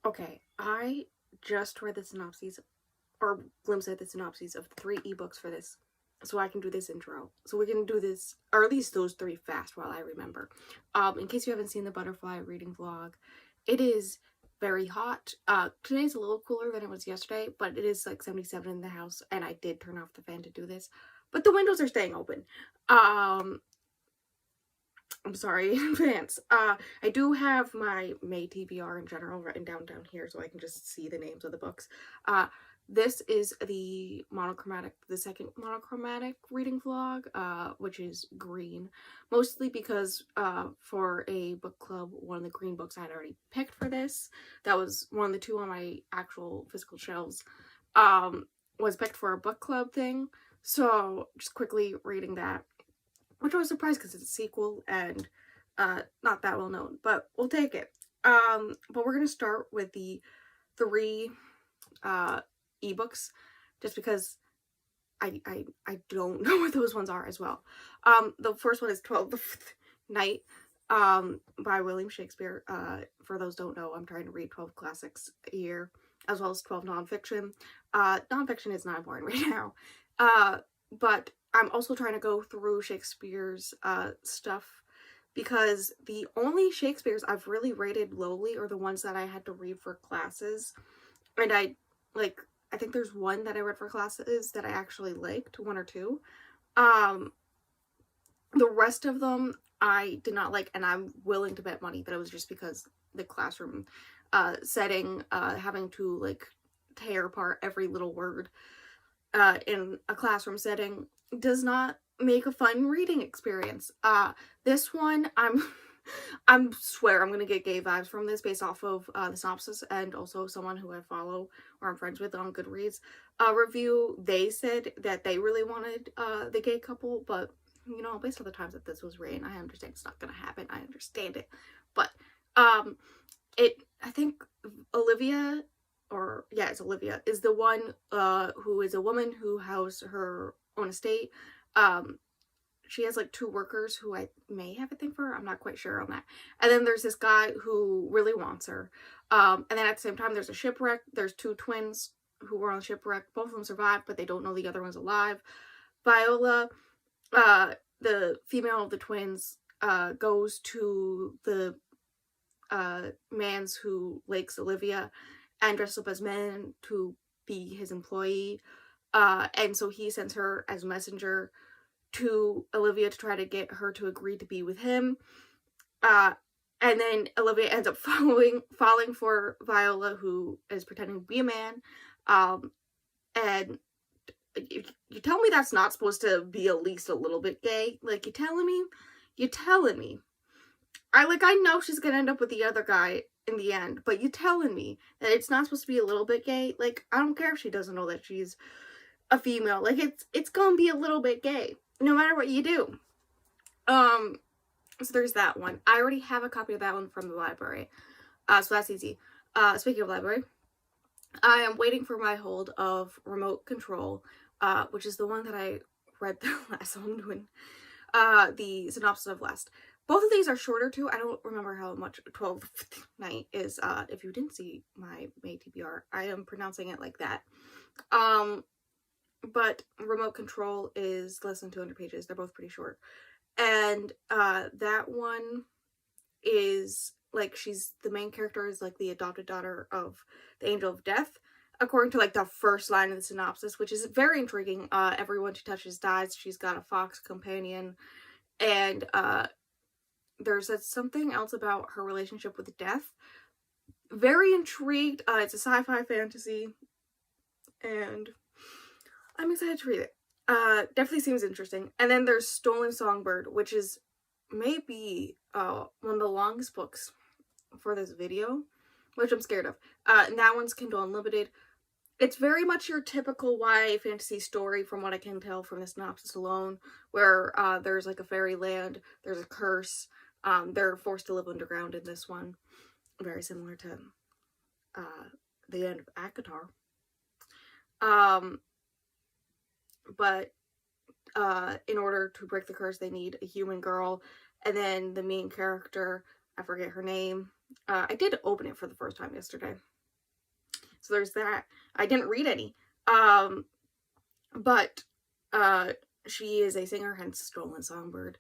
Okay, I just read the synopses, or glimpse at the synopses of 3 ebooks for this, so I can do this intro. So we can do this, or at least those 3 fast while I remember. In case you haven't seen the butterfly reading vlog, it is very hot. Today's a little cooler than it was yesterday, but it is like 77 in the house, and I did turn off the fan to do this. But the windows are staying open. I'm sorry in advance. I do have my May TBR in general written down here so I can just see the names of the books. This is the second monochromatic reading vlog, which is green. Mostly because for a book club, one of the green books I had already picked for this, that was one of the 2 on my actual physical shelves, was picked for a book club thing. So just quickly reading that, which I was surprised because it's a sequel and not that well known, but we'll take it. But we're gonna start with the 3 ebooks, just because I don't know what those ones are as well. The first one is 12th Night by William Shakespeare. For those who don't know, I'm trying to read 12 classics a year, as well as 12 nonfiction. Nonfiction is not important right now, but I'm also trying to go through Shakespeare's stuff, because the only Shakespeare's I've really rated lowly are the ones that I had to read for classes. And I think there's one that I read for classes that I actually liked, 1 or 2. The rest of them I did not like, and I'm willing to bet money that it was just because the classroom setting, having to like tear apart every little word in a classroom setting does not make a fun reading experience. This one, I swear I'm gonna get gay vibes from this based off of the synopsis, and also someone who I follow or I'm friends with on Goodreads review. They said that they really wanted the gay couple, but you know, based on the times that this was written, I understand it's not gonna happen. I understand it, but I think Olivia, or yeah, it's Olivia, is the one who is a woman who has her own estate. She has like 2 workers who I may have a thing for. I'm not quite sure on that. And then there's this guy who really wants her. And then at the same time, there's a shipwreck. There's 2 twins who were on the shipwreck. Both of them survived, but they don't know the other one's alive. Viola, the female of the twins, goes to the man's who likes Olivia and dresses up as men to be his employee. And so he sends her as a messenger to Olivia to try to get her to agree to be with him. And then Olivia ends up falling for Viola, who is pretending to be a man. And you tell me that's not supposed to be at least a little bit gay? Like, you telling me? I know she's gonna end up with the other guy in the end, but you telling me that it's not supposed to be a little bit gay? Like, I don't care if she doesn't know that she's a female. Like, it's gonna be a little bit gay no matter what you do. So there's that one. I already have a copy of that one from the library, so that's easy. Speaking of library, I am waiting for my hold of Remote Control, which is the one that I read the last one doing the synopsis of last. Both of these are shorter too. I don't remember how much 12th Night is. If you didn't see my May TBR, I am pronouncing it like that. But Remote Control is less than 200 pages. They're both pretty short. And that one is like, the main character is like the adopted daughter of the Angel of Death, according to like the first line of the synopsis, which is very intriguing. Everyone she touches dies. She's got a fox companion, and there's something else about her relationship with death. Very intrigued. It's a sci-fi fantasy, and I'm excited to read it. Definitely seems interesting. And then there's Stolen Songbird, which is maybe one of the longest books for this video, which I'm scared of. And that one's Kindle Unlimited. It's very much your typical YA fantasy story, from what I can tell from the synopsis alone, where there's like a fairyland, there's a curse, they're forced to live underground in this one. Very similar to the end of ACOTAR. But in order to break the curse, they need a human girl, and then the main character, I forget her name, I did open it for the first time yesterday. So there's that. I didn't read any. But she is a singer, hence Stolen Songbird,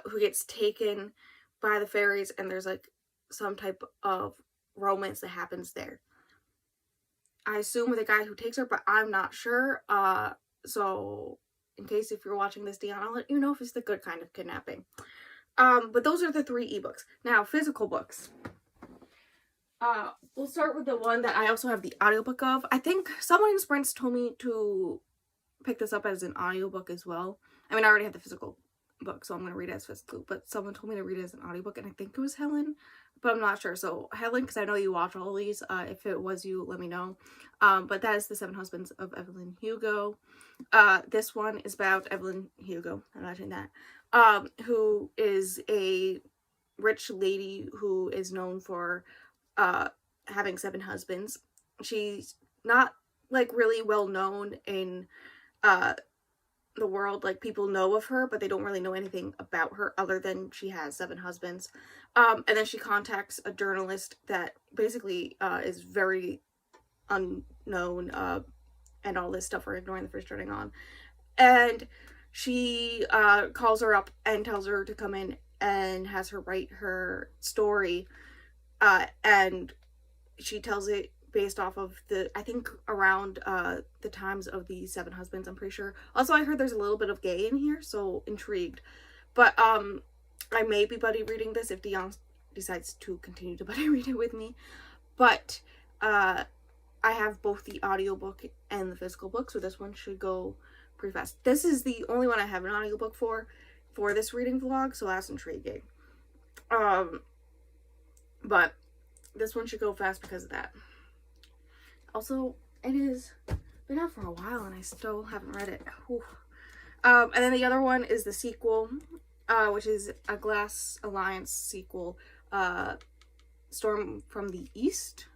who gets taken by the fairies, and there's like some type of romance that happens there. I assume with the guy who takes her, but I'm not sure. So in case if you're watching this, Dion, I'll let you know if it's the good kind of kidnapping. But those are the 3 ebooks. Now, physical books. We'll start with the one that I also have the audiobook of. I think someone in Sprints told me to pick this up as an audiobook as well. I mean, I already have the physical book, so I'm going to read it as physical, but someone told me to read it as an audiobook, and I think it was Helen, but I'm not sure. So Helen, because I know you watch all these, if it was you, let me know. But that is The 7 Husbands of Evelyn Hugo. This one is about Evelyn Hugo, imagine that, who is a rich lady who is known for having 7 husbands. She's not like really well known in the world. Like, people know of her, but they don't really know anything about her other than she has 7 husbands. And then she contacts a journalist that basically is very unknown, and all this stuff, for ignoring the first turning on. And she calls her up and tells her to come in and has her write her story. And she tells it based off of I think around the times of the 7 husbands, I'm pretty sure. Also, I heard there's a little bit of gay in here, so intrigued. But I may be buddy reading this if Dion decides to continue to buddy read it with me. But I have both the audiobook and the physical book, so this one should go pretty fast. This is the only one I have an audiobook for this reading vlog, so that's intriguing. But this one should go fast because of that. Also, it has been out for a while and I still haven't read it. And then the other one is the sequel, which is a Glass Alliance sequel, Storm from the East.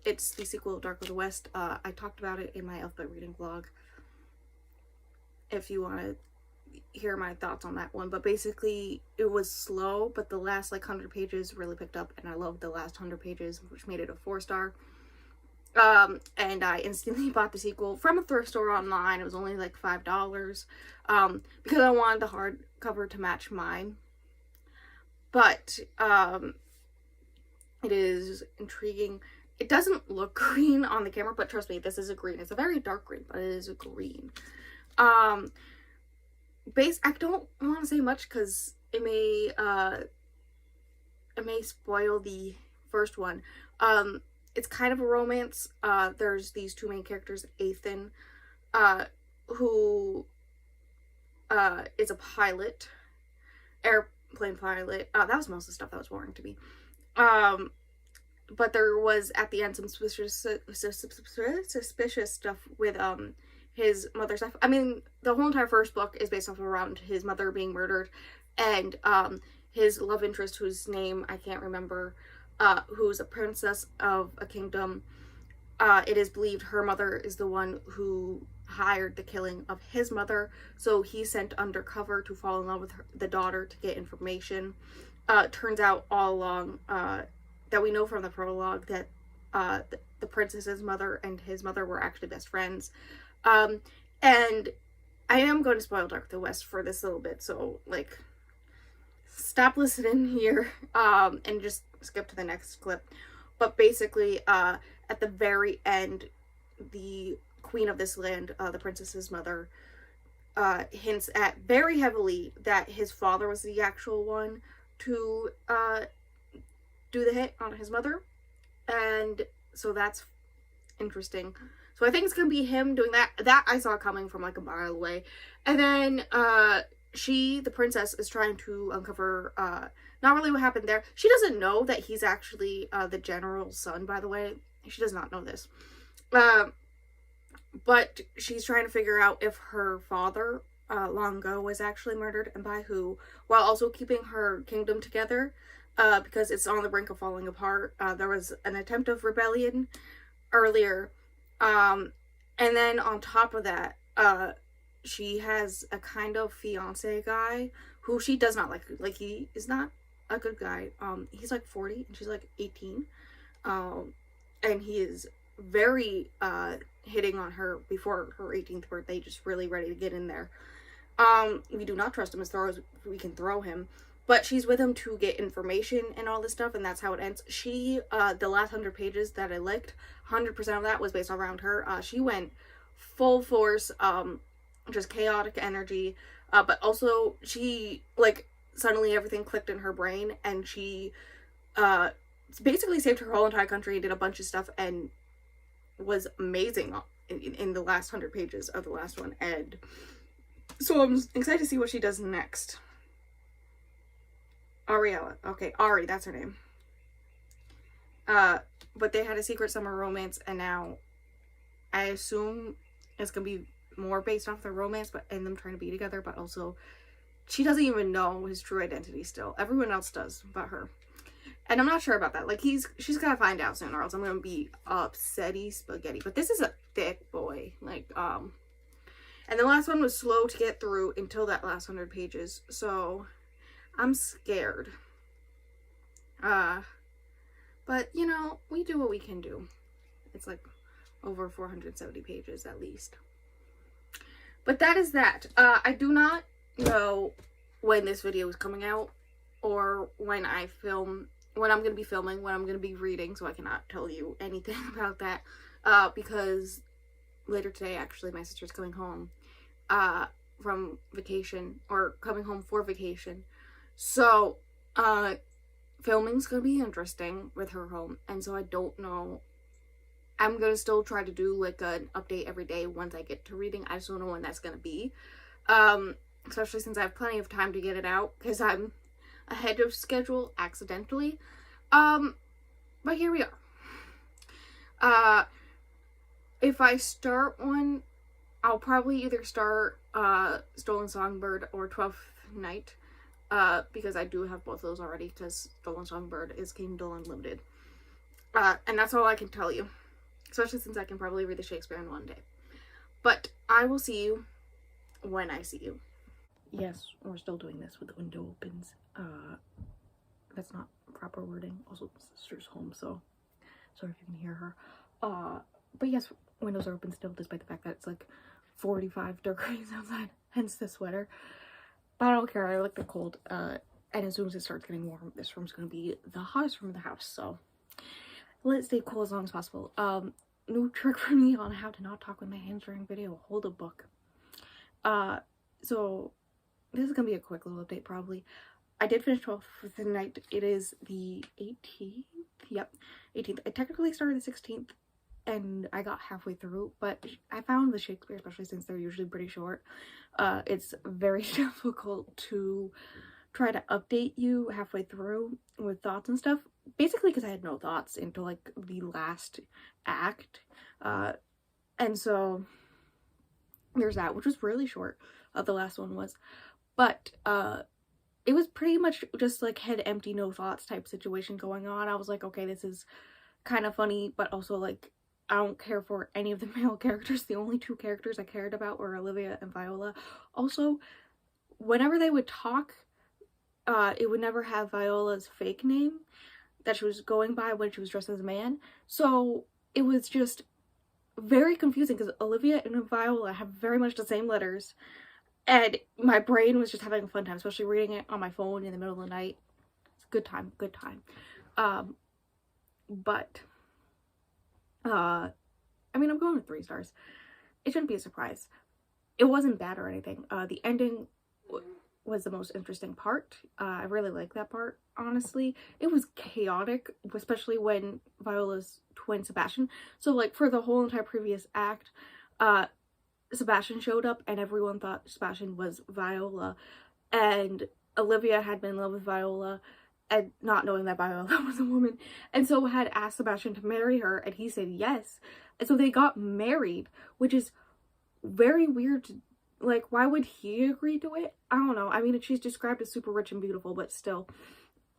It's the sequel of Dark of the West. I talked about it in my alphabet reading vlog, if you want to hear my thoughts on that one. But basically, it was slow, but the last like 100 pages really picked up, and I loved the last 100 pages, which made it a 4-star. And I instantly bought the sequel from a thrift store online. It was only like $5, because I wanted the hardcover to match mine. But it is intriguing. It doesn't look green on the camera, but trust me, this is a green. It's a very dark green, but it is a green. I don't want to say much because it may spoil the first one. It's kind of a romance. There's these 2 main characters, Ethan, who is a pilot, airplane pilot. That was most of the stuff that was boring to me. But there was at the end some suspicious stuff with his mother's life. I mean, the whole entire first book is based off around his mother being murdered, and his love interest, whose name I can't remember, who's a princess of a kingdom. It is believed her mother is the one who hired the killing of his mother, so he's sent undercover to fall in love with the daughter to get information. Turns out all along that we know from the prologue that the princess's mother and his mother were actually best friends. And I am going to spoil Dark of the West for this little bit, so like stop listening here and just skip to the next clip. But basically at the very end, the queen of this land, the princess's mother, hints at very heavily that his father was the actual one to do the hit on his mother, and so that's interesting. So I think it's gonna be him doing that. That I saw coming from like a mile away. And then the princess, is trying to uncover not really what happened there. She doesn't know that he's actually the general's son, by the way. She does not know this. But she's trying to figure out if her father long ago was actually murdered, and by who, while also keeping her kingdom together, because it's on the brink of falling apart. There was an attempt of rebellion earlier. And then on top of that, she has a kind of fiance guy who she does not like. Like, he is not a good guy. He's like 40 and she's like 18. And he is very hitting on her before her 18th birthday, just really ready to get in there. We do not trust him as far as we can throw him, but she's with him to get information and all this stuff, and that's how it ends. She, the last 100 pages that I liked, 100% of that was based around her. She went full force, just chaotic energy, but also she, like, suddenly everything clicked in her brain, and she, basically saved her whole entire country, did a bunch of stuff, and was amazing in the last 100 pages of the last one, and so I'm excited to see what she does next. Ariella. Okay, Ari, that's her name. But they had a secret summer romance, and now I assume it's gonna be more based off their romance, but and them trying to be together, but also she doesn't even know his true identity still. Everyone else does, but her. And I'm not sure about that. Like, she's gotta find out soon, or else I'm gonna be upsetty spaghetti. But this is a thick boy. Like, and the last one was slow to get through until that last 100 pages. So, I'm scared. But, you know, we do what we can do. It's like over 470 pages at least. But that is that. I do not know when this video is coming out, or when I film, when I'm going to be filming, when I'm going to be reading, so I cannot tell you anything about that, because later today, actually, my sister's coming home from vacation, or coming home for vacation, so filming's going to be interesting with her home, and so I don't know. I'm going to still try to do like an update every day once I get to reading. I just don't know when that's going to be, especially since I have plenty of time to get it out, because I'm ahead of schedule accidentally. But here we are. If I start one, I'll probably either start Stolen Songbird or 12th Night, because I do have both of those already, because Stolen Songbird is Kindle Unlimited. And that's all I can tell you, especially since I can probably read the Shakespeare in one day. But I will see you when I see you. Yes, we're still doing this with the window opens. That's not proper wording. Also, my sister's home, so sorry if you can hear her. But yes, windows are open still, despite the fact that it's like 45 degrees outside, hence the sweater. But I don't care, I like the cold. And as soon as it starts getting warm, this room's gonna be the hottest room in the house, so let's stay cool as long as possible. New trick for me on how to not talk with my hands during video: hold a book. So this is gonna be a quick little update, probably. I did finish 12th Night. It is the 18th. Yep, 18th. I technically started the 16th, and I got halfway through, but I found the Shakespeare, especially since they're usually pretty short, it's very difficult to try to update you halfway through with thoughts and stuff. Basically because I had no thoughts until like the last act. And so there's that, which was really short. The last one was. But it was pretty much just like head empty, no thoughts type situation going on. I was like, okay, this is kind of funny, but also like I don't care for any of the male characters. The only two characters I cared about were Olivia and Viola. Also, whenever they would talk, it would never have Viola's fake name that she was going by when she was dressed as a man. So it was just very confusing because Olivia and Viola have very much the same letters. And my brain was just having a fun time, especially reading it on my phone in the middle of the night. It's a good time, good time. But I mean, I'm going with 3 stars. It shouldn't be a surprise. It wasn't bad or anything. The ending was the most interesting part. I really like that part, honestly. It was chaotic, especially when Viola's twin Sebastian. So like for the whole entire previous act, Sebastian showed up and everyone thought Sebastian was Viola, and Olivia had been in love with Viola and not knowing that Viola was a woman, and so had asked Sebastian to marry her, and he said yes, and so they got married, which is very weird. Like, why would he agree to it? I don't know. I mean, she's described as super rich and beautiful, but still.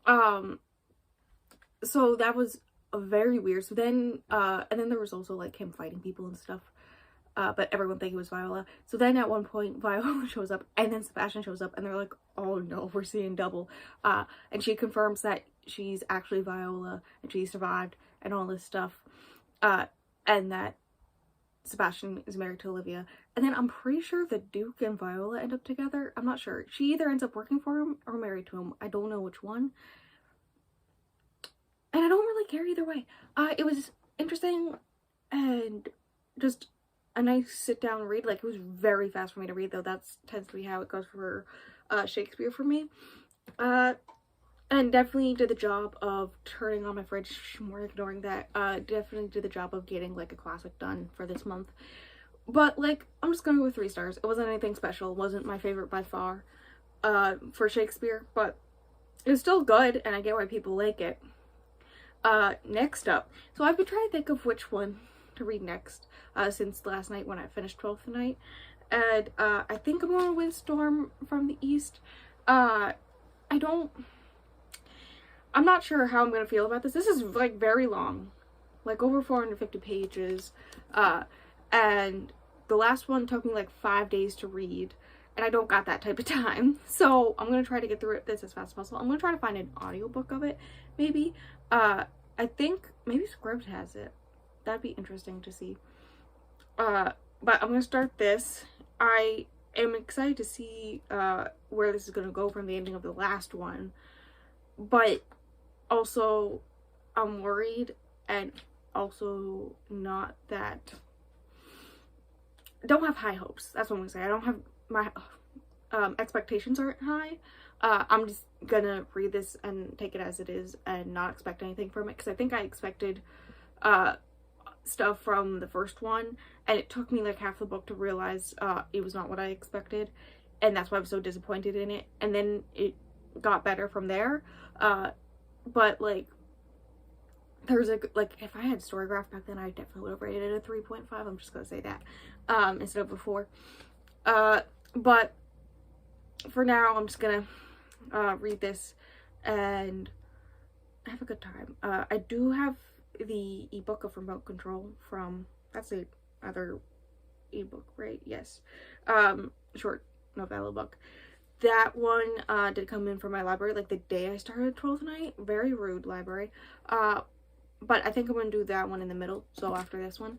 So that was very weird. So then, and then there was also like him fighting people and stuff. but everyone think it was Viola. So then at one point Viola shows up, and then Sebastian shows up, and they're like, oh no, we're seeing double. And she confirms that she's actually Viola and she survived and all this stuff, and that Sebastian is married to Olivia. And then I'm pretty sure the Duke and Viola end up together. I'm not sure. She either ends up working for him or married to him. I don't know which one. And I don't really care either way. It was interesting and just a nice sit down read. Like, it was very fast for me to read, though. That tends to be how it goes for Shakespeare for me. And definitely did the job of turning on my fridge, more ignoring that. Definitely did the job of getting like a classic done for this month. But like, I'm just going to go with 3 stars. It wasn't anything special. It wasn't my favorite by far for Shakespeare, but it was still good, and I get why people like it. Next up, so I've been trying to think of which one to read next since last night when I finished 12th Night, and I think I'm going with Storm from the East. I'm not sure how I'm gonna feel about this. This is like very long, like over 450 pages, and the last one took me like 5 days to read, and I don't got that type of time, so I'm gonna try to get through this as fast as possible. I'm gonna try to find an audiobook of it, maybe. I think maybe Scribd has it. That'd be interesting to see. But I'm gonna start this. I am excited to see where this is gonna go from the ending of the last one, but also I'm worried, and also not that, don't have high hopes. That's what I'm gonna say. I don't have, my expectations aren't high. I'm just gonna read this and take it as it is and not expect anything from it, because I think I expected stuff from the first one, and it took me like half the book to realize it was not what I expected, and that's why I was so disappointed in it. And then it got better from there, but like, there's like, if I had Storygraph back then, I definitely would have rated it a 3.5. I'm just gonna say that instead of a 4. But for now, I'm just gonna read this and have a good time. I do have the ebook of Remote Control from, that's the other ebook, right? Yes. Short novella book. That one did come in from my library like the day I started 12th Night. Very rude library. But I think I'm gonna do that one in the middle, so after this one.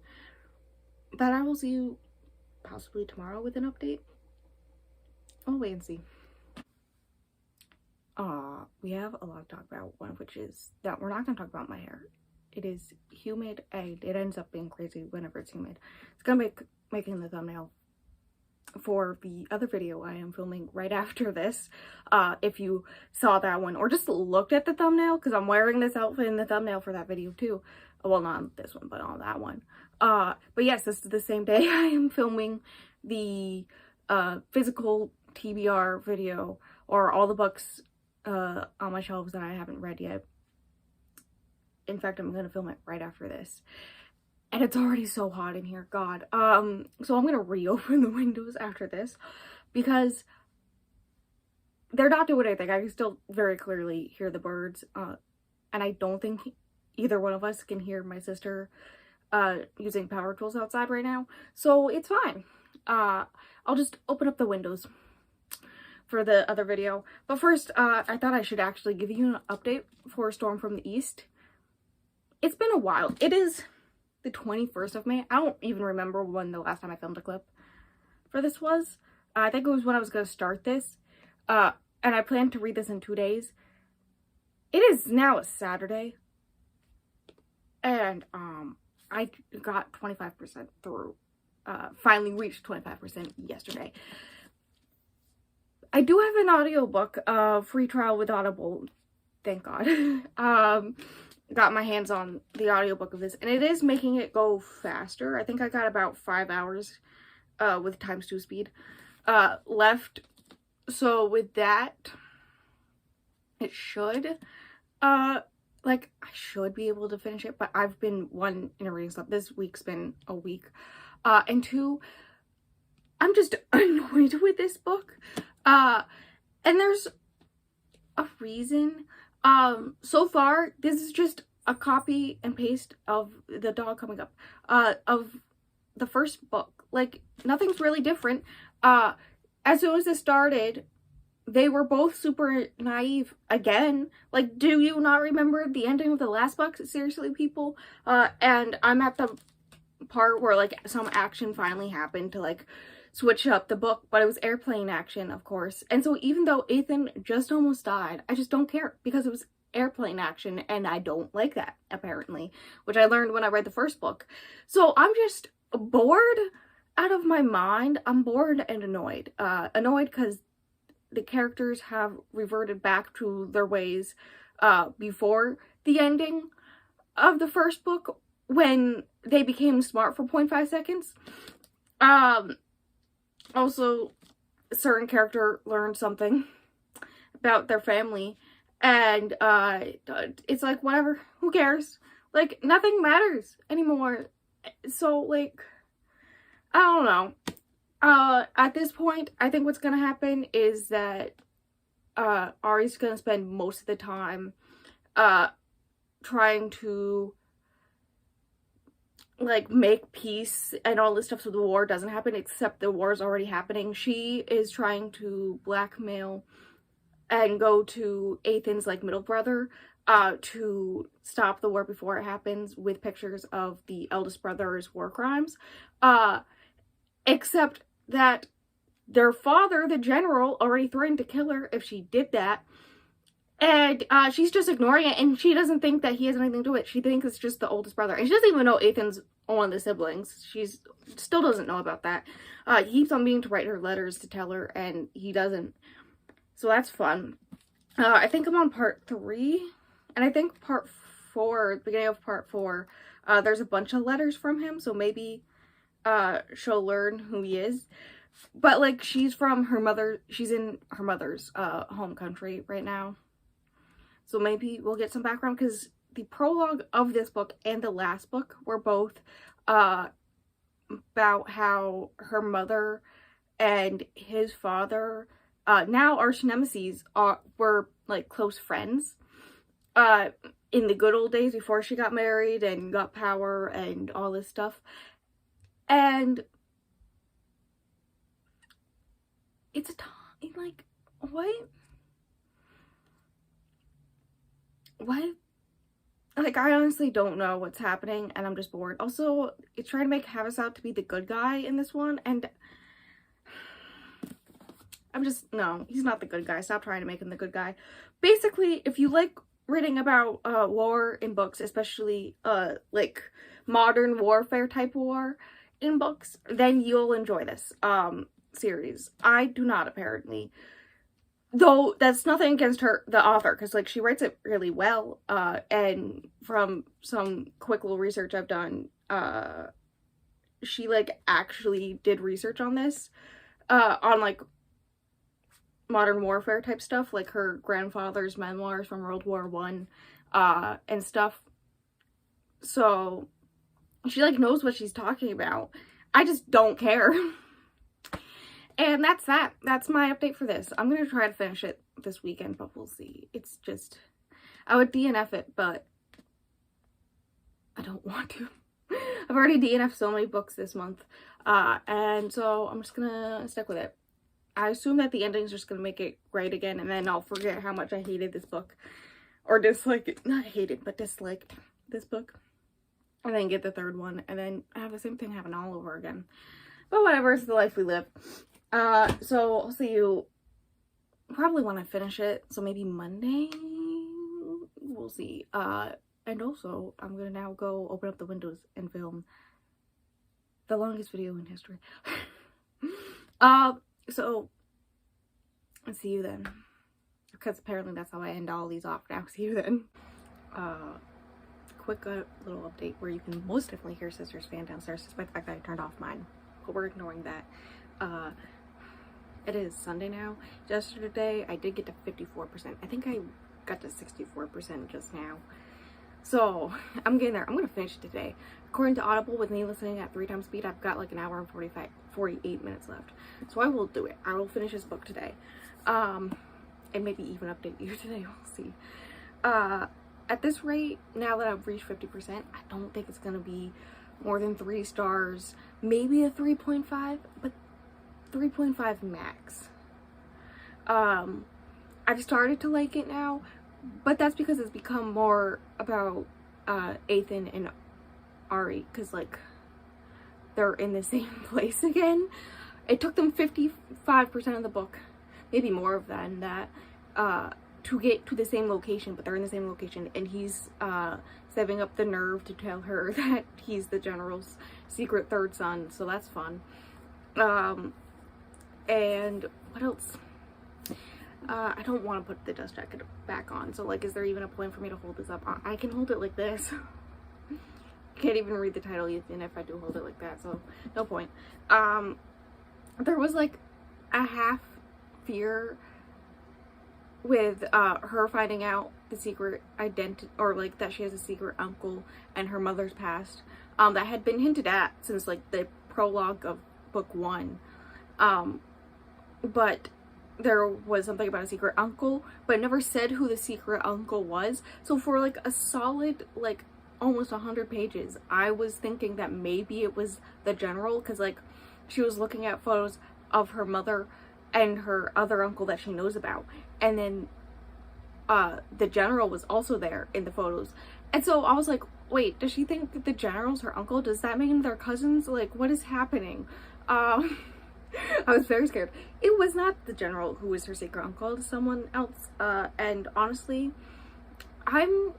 But I will see you possibly tomorrow with an update. I'll wait and see. We have a lot to talk about, one of which is that we're not going to talk about my hair. It is humid, and it ends up being crazy whenever it's humid. It's going to be making the thumbnail for the other video I am filming right after this. If you saw that one, or just looked at the thumbnail, because I'm wearing this outfit in the thumbnail for that video too. Well, not on this one, but on that one. But yes, this is the same day I am filming the physical TBR video, or all the books on my shelves that I haven't read yet. In fact, I'm gonna film it right after this, and it's already so hot in here, god. So I'm gonna reopen the windows after this, because they're not doing anything. I can still very clearly hear the birds, and I don't think either one of us can hear my sister using power tools outside right now, so it's fine. I'll just open up the windows for the other video. But first, I thought I should actually give you an update for Storm from the East. It's been a while. It is the 21st of May. I don't even remember when the last time I filmed a clip for this was. I think it was when I was going to start this. And I planned to read this in 2 days. It is now a Saturday. And I got 25% through. Finally reached 25% yesterday. I do have an audiobook, free trial with Audible, thank God. Got my hands on the audiobook of this, and it is making it go faster. I think I got about 5 hours with times 2 speed left. So with that, it should, like, I should be able to finish it, but I've been, 1, in a reading slump. This week's been a week. And 2, I'm just annoyed with this book. And there's a reason. So far, this is just a copy and paste of the dog coming up, of the first book. Like, nothing's really different. As soon as it started, they were both super naive again. Like, do you not remember the ending of the last book? Seriously, people? And I'm at the part where, like, some action finally happened to, like, switch up the book, but it was airplane action, of course. And so even though Ethan just almost died, I just don't care, because it was airplane action, and I don't like that, apparently, which I learned when I read the first book. So I'm just bored out of my mind. I'm bored and annoyed. Annoyed because the characters have reverted back to their ways before the ending of the first book, when they became smart for 0.5 seconds. Also, a certain character learned something about their family, and it's like, whatever, who cares? Like, nothing matters anymore. So, like, I don't know. At this point, I think what's gonna happen is that Ari's gonna spend most of the time trying to, like, make peace and all this stuff so the war doesn't happen, except the war is already happening. She is trying to blackmail and go to Ethan's, like, middle brother to stop the war before it happens, with pictures of the eldest brother's war crimes. Except that their father, the general, already threatened to kill her if she did that. And she's just ignoring it, and she doesn't think that he has anything to do with it. She thinks it's just the oldest brother. And she doesn't even know Ethan's one of the siblings. She still doesn't know about that. He keeps on meaning to write her letters to tell her, and he doesn't. So that's fun. I think I'm on part 3. And I think part 4, the beginning of part 4, there's a bunch of letters from him. So maybe she'll learn who he is. But, like, she's in her mother's home country right now. So maybe we'll get some background, because the prologue of this book and the last book were both about how her mother and his father, now arch nemesis, were, like, close friends in the good old days before she got married and got power and all this stuff. And it's a time, like, what? Like, I honestly don't know what's happening, and I'm just bored. Also, it's trying to make Havis out to be the good guy in this one, and no, he's not the good guy. Stop trying to make him the good guy. Basically, if you like reading about war in books, especially like modern warfare type war in books, then you'll enjoy this series. I do not, apparently. Though that's nothing against her, the author, because, like, she writes it really well, and from some quick little research I've done, she, like, actually did research on this, on, like, modern warfare type stuff, like her grandfather's memoirs from World War I, and stuff. So, she, like, knows what she's talking about. I just don't care. And that's that. That's my update for this. I'm going to try to finish it this weekend, but we'll see. It's just, I would DNF it, but I don't want to. I've already DNF'd so many books this month, and so I'm just going to stick with it. I assume that the ending's just going to make it great again, and then I'll forget how much I hated this book. Or disliked it. Not hated, but disliked this book. And then get the third one, and then have the same thing happen all over again. But whatever, it's the life we live. So I'll see you probably when I finish it, so maybe Monday, we'll see. And also, I'm gonna now go open up the windows and film the longest video in history. So I'll see you then, because apparently that's how I end all these off now. See you then. Quick little update where you can most definitely hear Sister's fan downstairs, despite the fact that I turned off mine, but we're ignoring that. It is Sunday now. Yesterday I did get to 54%. I think I got to 64% just now. So I'm getting there. I'm gonna finish it today. According to Audible, with me listening at 3 times speed, I've got like an hour and 48 minutes left. So I will do it. I will finish this book today. And maybe even update you today. We'll see. at this rate, now that I've reached 50%, I don't think it's gonna be more than 3 stars, maybe a 3.5, but 3.5 max. I've started to like it now, but that's because it's become more about Ethan and Ari, because like they're in the same place again. It took them 55% of the book, maybe more of than that, to get to the same location, but they're in the same location, and he's saving up the nerve to tell her that he's the general's secret third son, so that's fun. And what else? I don't want to put the dust jacket back on, so like, is there even a point for me to hold this up? I can hold it like this. Can't even read the title even if I do hold it like that, so no point. There was like a half fear with her finding out the secret identity, or like that she has a secret uncle and her mother's past, that had been hinted at since like the prologue of book 1. But there was something about a secret uncle, but it never said who the secret uncle was. So for like a solid like almost 100 pages, I was thinking that maybe it was the general, because like she was looking at photos of her mother and her other uncle that she knows about, and then the general was also there in the photos. And so I was like, wait, does she think the general's her uncle? Does that mean they're cousins? Like, what is happening? I was very scared. It was not the general who was her secret uncle, it was someone else. And honestly, I'm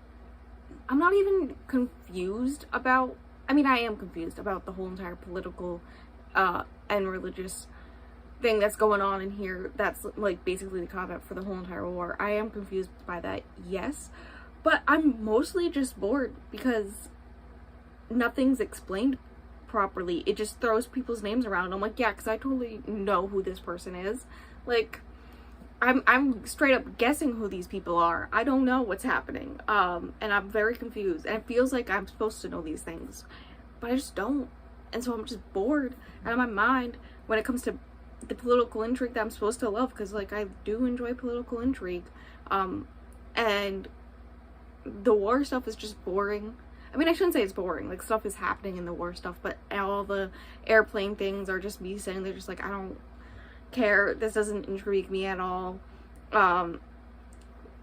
not even confused about, I mean, I am confused about the whole entire political and religious thing that's going on in here. That's like basically the comment for the whole entire war. I am confused by that, yes, but I'm mostly just bored because nothing's explained properly. It just throws people's names around. I'm like, yeah, because I totally know who this person is. Like, I'm straight up guessing who these people are. I don't know what's happening, and I'm very confused, and it feels like I'm supposed to know these things, but I just don't. And so I'm just bored out of my mind when it comes to the political intrigue that I'm supposed to love, because like I do enjoy political intrigue, and the war stuff is just boring. I mean, I shouldn't say it's boring, like stuff is happening in the war stuff, but all the airplane things are just me saying, they're just like, I don't care, this doesn't intrigue me at all.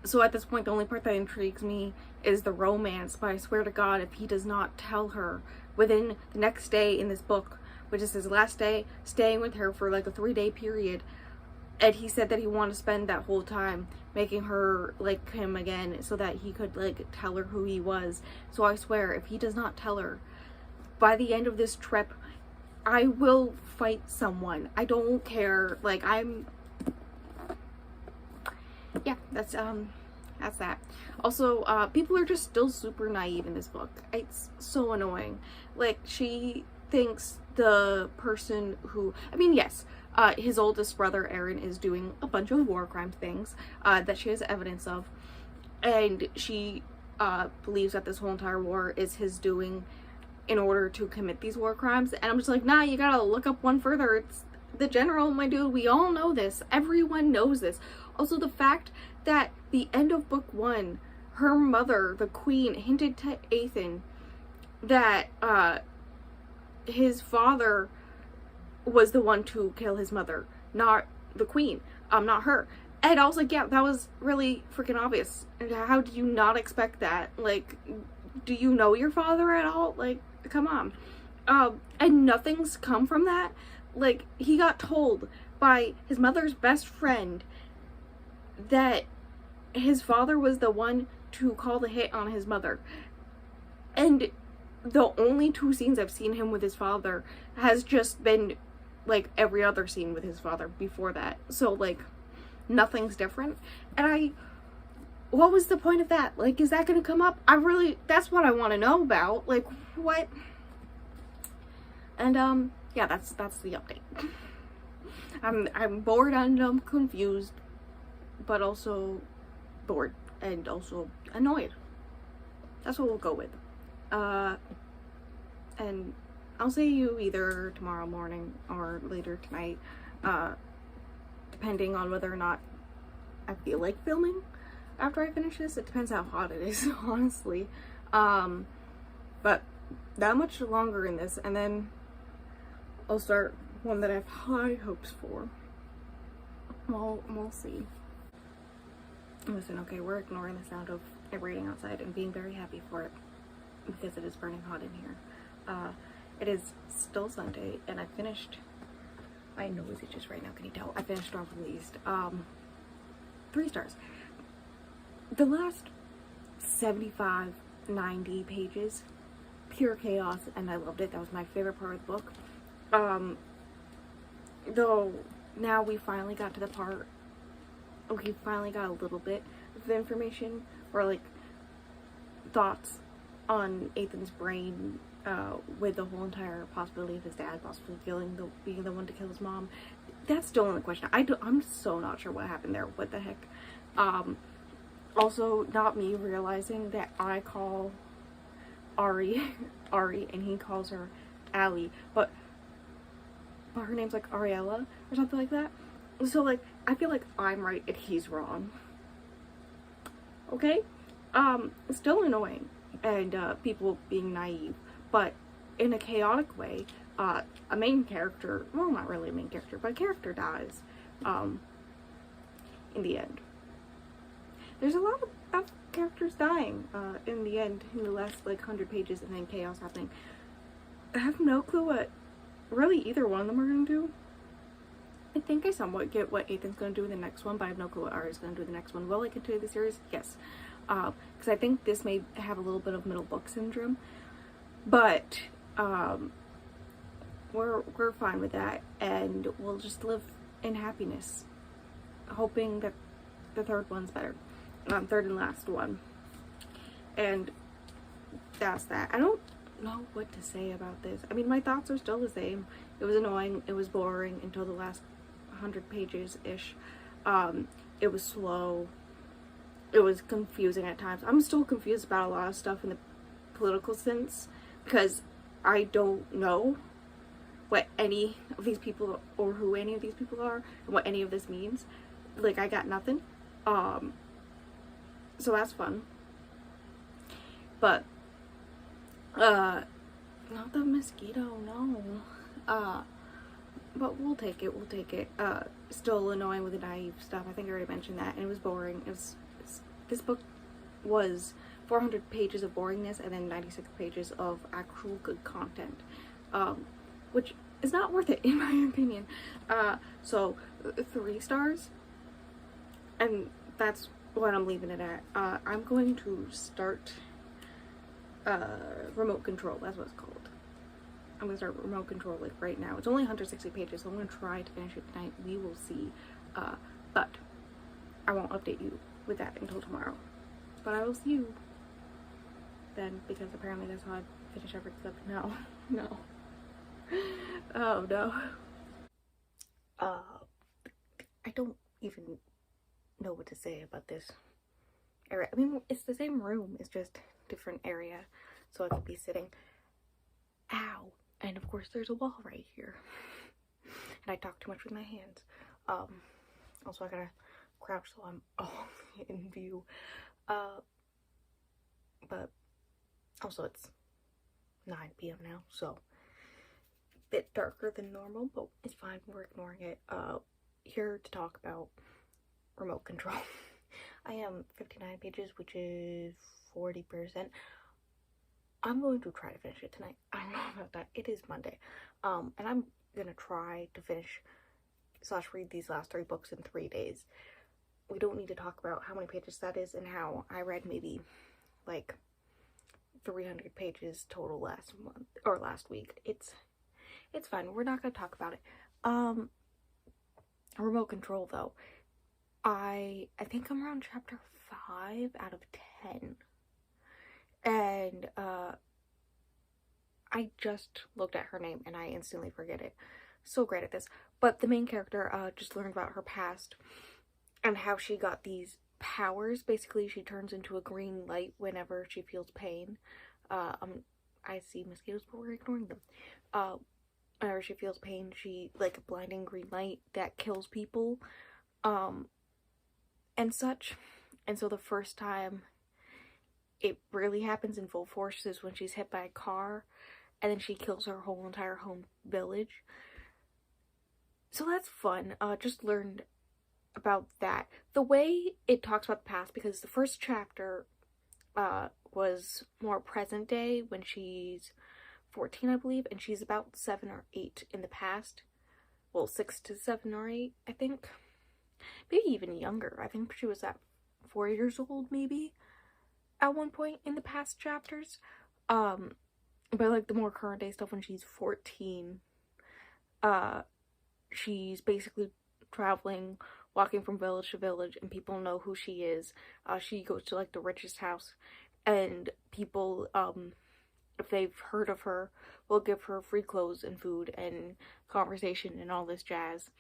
So at this point, the only part that intrigues me is the romance, but I swear to God, if he does not tell her within the next day in this book, which is his last day, staying with her for like a 3-day period, and he said that he wanted to spend that whole time making her like him again so that he could like tell her who he was. So I swear, if he does not tell her by the end of this trip, I will fight someone. I don't care. Like, yeah, that's that. Also, people are just still super naive in this book. It's so annoying. Like, she thinks the person who, I mean, yes, his oldest brother Aaron is doing a bunch of war crime things that she has evidence of, and she believes that this whole entire war is his doing in order to commit these war crimes. And I'm just like, nah, you gotta look up one further. It's the general, my dude. We all know this. Everyone knows this. Also, the fact that the end of book 1, her mother, the queen, hinted to Ethan that his father was the one to kill his mother, not the queen, not her. And I was like, yeah, that was really freaking obvious. And how do you not expect that? Like, do you know your father at all? Like, come on. And nothing's come from that. Like, he got told by his mother's best friend that his father was the one to call the hit on his mother. And the only 2 scenes I've seen him with his father has just been like every other scene with his father before that. So like, nothing's different. And what was the point of that? Like, is that gonna come up? That's what I want to know about. Like, what? And yeah, that's the update. I'm bored and I'm confused, but also bored and also annoyed. That's what we'll go with. And I'll see you either tomorrow morning or later tonight, depending on whether or not I feel like filming. after I finish this. It depends how hot it is, honestly. But that much longer in this, and then I'll start one that I have high hopes for. We'll see. Listen, okay, we're ignoring the sound of it raining outside and being very happy for it because it is burning hot in here. It is still Sunday, and I finished. My nose itches right now. Can you tell? I finished Storm from the East. 3 stars. The last 75, 90 pages, pure chaos, and I loved it. That was my favorite part of the book. Though now we finally got to the part. We finally got a little bit of the information, or like thoughts on Ethan's brain, with the whole entire possibility of his dad possibly being the one to kill his mom. That's still in the question. I'm so not sure what happened there. What the heck? Also, not me realizing that I call Ari Ari, and he calls her Allie, but her name's like Ariella or something like that. So like, I feel like I'm right and he's wrong. Okay? Still annoying, and people being naive, but in a chaotic way. A main character, well, not really a main character, but a character dies in the end. There's a lot of characters dying in the end, in the last like 100 pages, and then chaos happening. I have no clue what really either one of them are going to do. I think I somewhat get what Ethan's going to do in the next one, but I have no clue what Ari's going to do in the next one. Will I continue the series? Yes. Because I think this may have a little bit of middle book syndrome, but we're fine with that, and we'll just live in happiness, hoping that the third one's better. Third and last one. And that's that. I don't know what to say about this. I mean, my thoughts are still the same. It was annoying, it was boring until the last 100 pages-ish. It was slow. It was confusing at times. I'm still confused about a lot of stuff in the political sense, because I don't know what any of these people, or who any of these people are, and what any of this means. Like, I got nothing. So that's fun. But, not the mosquito, no. But we'll take it, still annoying with the naive stuff. I think I already mentioned that, and it was boring. This book was 400 pages of boringness, and then 96 pages of actual good content, which is not worth it, in my opinion. So 3 stars, and that's what I'm leaving it at. I'm going to start Remote Control. That's what it's called. I'm gonna start Remote Control like right now. It's only 160 pages, so I'm gonna try to finish it tonight. We will see. But I won't update you with that until tomorrow. But I will see you then, because apparently that's how I finish every clip. No. Oh no. I don't even know what to say about this area. I mean, it's the same room, it's just different area, so I could be sitting. Ow. And of course there's a wall right here. And I talk too much with my hands. Also I gotta crouch so I'm all in view. But also it's 9 p.m. now, so a bit darker than normal, but it's fine, we're ignoring it. Here to talk about Remote Control. I am 59 pages, which is 40%. I'm going to try to finish it tonight. I don't know about that. It is Monday. And I'm gonna try to finish / read these last 3 books in 3 days. We don't need to talk about how many pages that is and how I read maybe like 300 pages total last month or last week. It's fine. We're not gonna talk about it. Remote Control though. I think I'm around chapter 5 out of 10. And I just looked at her name and I instantly forget it. So great at this. But the main character just learned about her past and how she got these powers. Basically, she turns into a green light whenever she feels pain. I see mosquitoes, but we're ignoring them. Whenever she feels pain, she, like a blinding green light that kills people, and such. And so the first time it really happens in full force is when she's hit by a car, and then she kills her whole entire home village. So that's fun. Just learned about that. The way it talks about the past, because the first chapter was more present day when she's 14, I believe, and she's about 7 or 8 in the past. Well, 6 to 7 or 8, I think. Maybe even younger. I think she was at 4 years old, maybe, at one point in the past chapters. But like the more current day stuff, when she's 14, she's basically traveling, walking from village to village, and people know who she is. She goes to like the richest house, and people, if they've heard of her, will give her free clothes and food and conversation and all this jazz.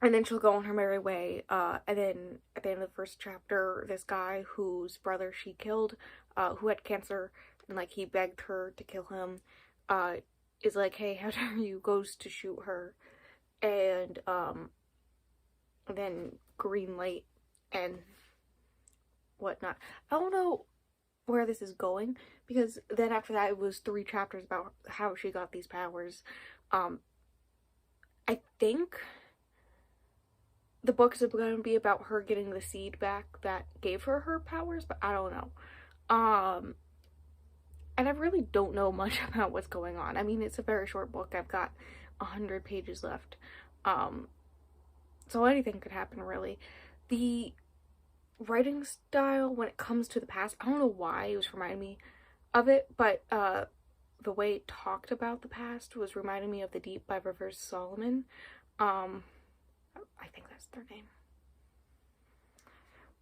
And then she'll go on her merry way. And then at the end of the first chapter, this guy whose brother she killed, who had cancer, and like he begged her to kill him, is like, hey, how dare you, goes to shoot her. And then green light and whatnot. I don't know where this is going, because then after that it was 3 chapters about how she got these powers. I think the book is going to be about her getting the seed back that gave her her powers, but I don't know. And I really don't know much about what's going on. I mean, it's a very short book. I've got 100 pages left. So anything could happen, really. The writing style when it comes to the past, I don't know why it was reminding me of it, but the way it talked about the past was reminding me of The Deep by Rivers Solomon. I think that's their name.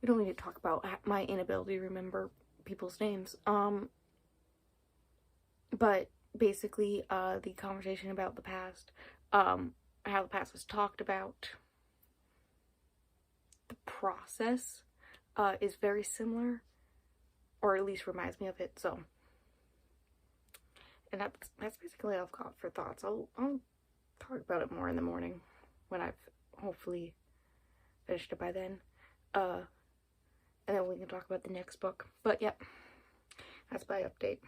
We don't need to talk about my inability to remember people's names. But basically, the conversation about the past, how the past was talked about, the process is very similar, or at least reminds me of it. So, and that's basically all I've got for thoughts. I'll talk about it more in the morning when I've hopefully finished it by then. And then we can talk about the next book. But yep, that's my update.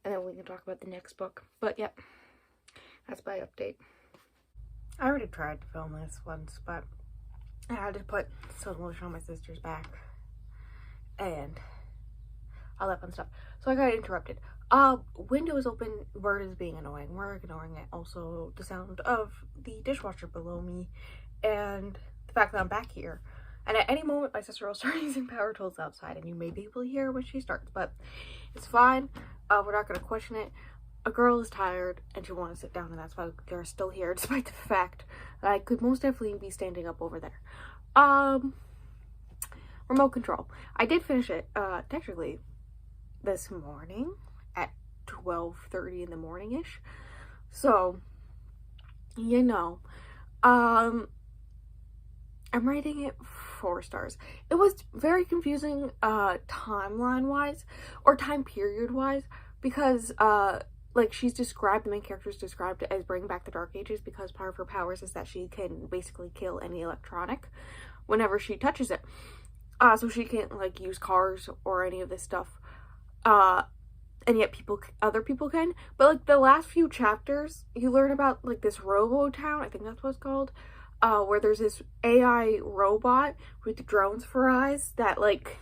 And then we can talk about the next book. But yep, that's my update. I already tried to film this once, but I had to put some lotion on my sister's back and all that fun stuff. So I got interrupted. Window is open, bird is being annoying. We're ignoring it. Also, the sound of the dishwasher below me and the fact that I'm back here. And at any moment, my sister will start using power tools outside, and you may be able to hear when she starts, but it's fine. We're not going to question it. A girl is tired, and she wants to sit down, and that's why they're still here, despite the fact that I could most definitely be standing up over there. Remote control. I did finish it, technically, this morning at 12:30 in the morning-ish. So, you know, I'm rating it 4 stars. It was very confusing, timeline-wise, or time period-wise, because, like, the main character is described as bringing back the Dark Ages, because part of her powers is that she can basically kill any electronic whenever she touches it. So she can't, like, use cars or any of this stuff. And yet other people can. But, like, the last few chapters, you learn about, like, this robo-town, I think that's what it's called, where there's this AI robot with drones for eyes that, like,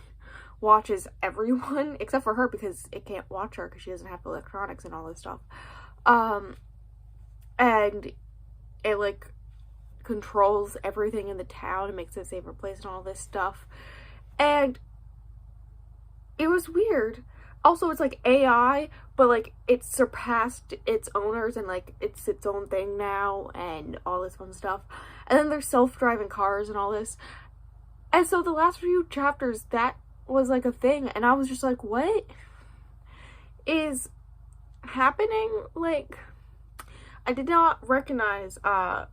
watches everyone, except for her, because it can't watch her because she doesn't have electronics and all this stuff. And it, like, controls everything in the town and makes it a safer place and all this stuff. And it was weird. Also, it's like AI, but like it's surpassed its owners and like it's its own thing now and all this fun stuff. And then there's self-driving cars and all this. And so the last few chapters, that was like a thing, and I was just like, what is happening? Like, I did not recognize that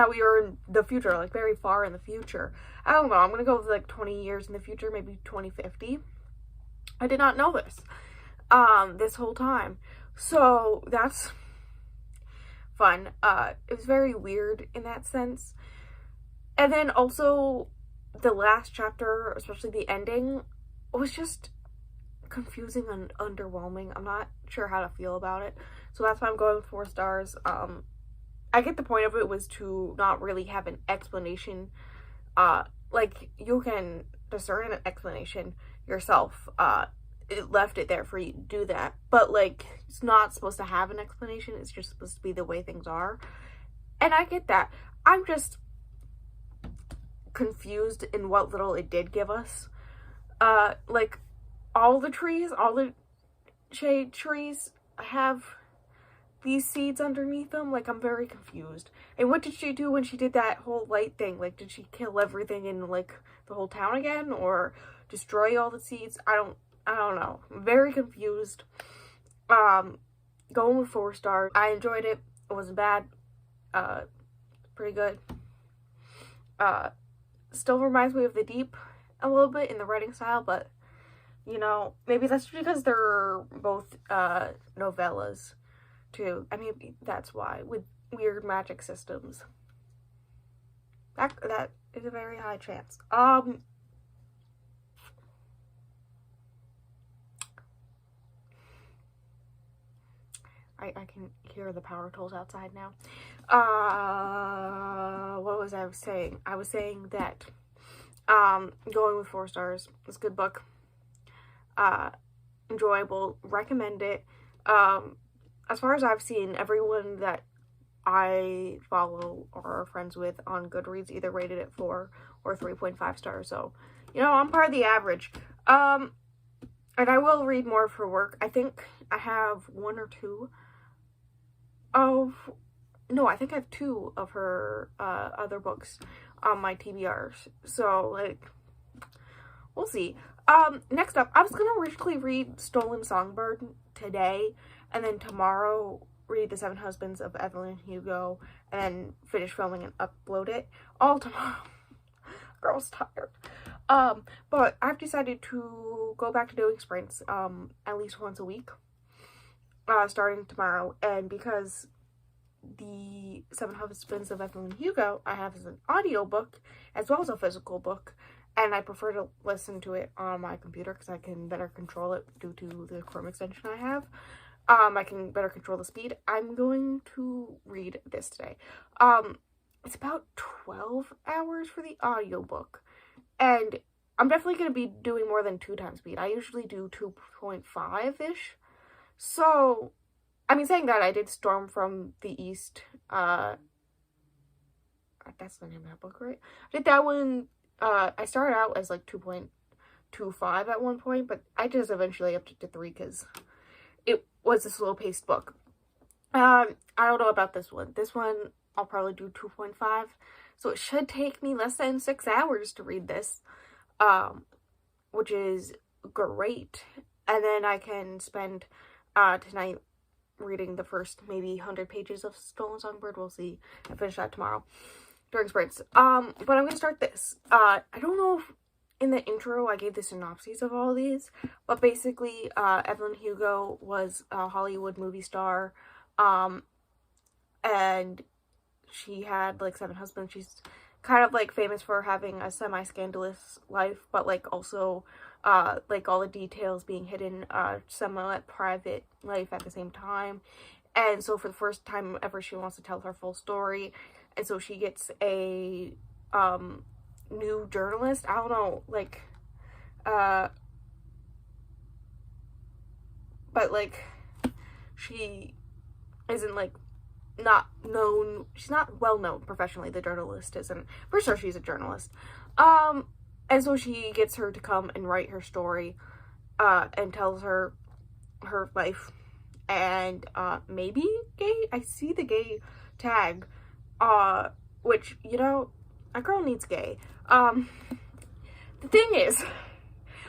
we were in the future, like very far in the future. I don't know, I'm gonna go with like 20 years in the future, maybe 2050. I did not know this this whole time, so that's fun. It was very weird in that sense, And then also the last chapter, especially the ending, was just confusing and underwhelming. I'm not sure how to feel about it. So that's why I'm going 4 stars. I get the point of it was to not really have an explanation. Like, you can discern an explanation yourself. It left it there for you to do that. But, like, it's not supposed to have an explanation. It's just supposed to be the way things are. And I get that. I'm just confused in what little it did give us. Like, all the shade trees have these seeds underneath them. Like, I'm very confused. And what did she do when she did that whole light thing? Like, did she kill everything in, like, the whole town again? Or destroy all the seeds? I don't know. I'm very confused. Going with 4 stars. I enjoyed it. It wasn't bad. Pretty good. Still reminds me of The Deep a little bit in the writing style, but, you know, maybe that's because they're both novellas too. I mean, that's why, with weird magic systems. That is a very high chance. I can hear the power tools outside now. What was I saying? I was saying that, going with 4 stars. It's a good book. Enjoyable. Recommend it. As far as I've seen, everyone that I follow or are friends with on Goodreads either rated it 4 or 3.5 stars. So, you know, I'm part of the average. And I will read more for work. I think I have 1 or 2 of, no, I think I have 2 of her other books on my TBRs. So, like, we'll see. Next up, I was gonna originally read Stolen Songbird today, and then tomorrow read The 7 Husbands of Evelyn Hugo, and then finish filming and upload it all tomorrow. Girl's tired. But I've decided to go back to doing sprints, at least once a week, starting tomorrow. And because The 7 Husbands of Evelyn Hugo I have as an audiobook as well as a physical book, and I prefer to listen to it on my computer because I can better control it due to the Chrome extension I have. I can better control the speed. I'm going to read this today. It's about 12 hours for the audiobook, and I'm definitely going to be doing more than 2 times speed. I usually do 2.5-ish. So, I mean, saying that, I did Storm from the East. That's the name of that book, right? I did that one. I started out as like 2.25 at one point, but I just eventually upped it to 3 because it was a slow-paced book. I don't know about this one. This one, I'll probably do 2.5. So it should take me less than 6 hours to read this, which is great. And then I can spend tonight reading the first maybe 100 pages of Stolen Songbird. We'll see. I finish that tomorrow during sprints. But I'm going to start this. I don't know if in the intro I gave the synopses of all these, but basically Evelyn Hugo was a Hollywood movie star, and she had like 7 husbands. She's kind of like famous for having a semi-scandalous life, but like also like all the details being hidden, somewhat private life at the same time. And so for the first time ever, she wants to tell her full story, and so she gets a new journalist. I don't know, like, but like, she isn't like not known. She's not well known professionally. The journalist isn't. For sure, she's a journalist. And so she gets her to come and write her story, and tells her life, and maybe gay. I see the gay tag, which, you know, a girl needs gay. The thing is,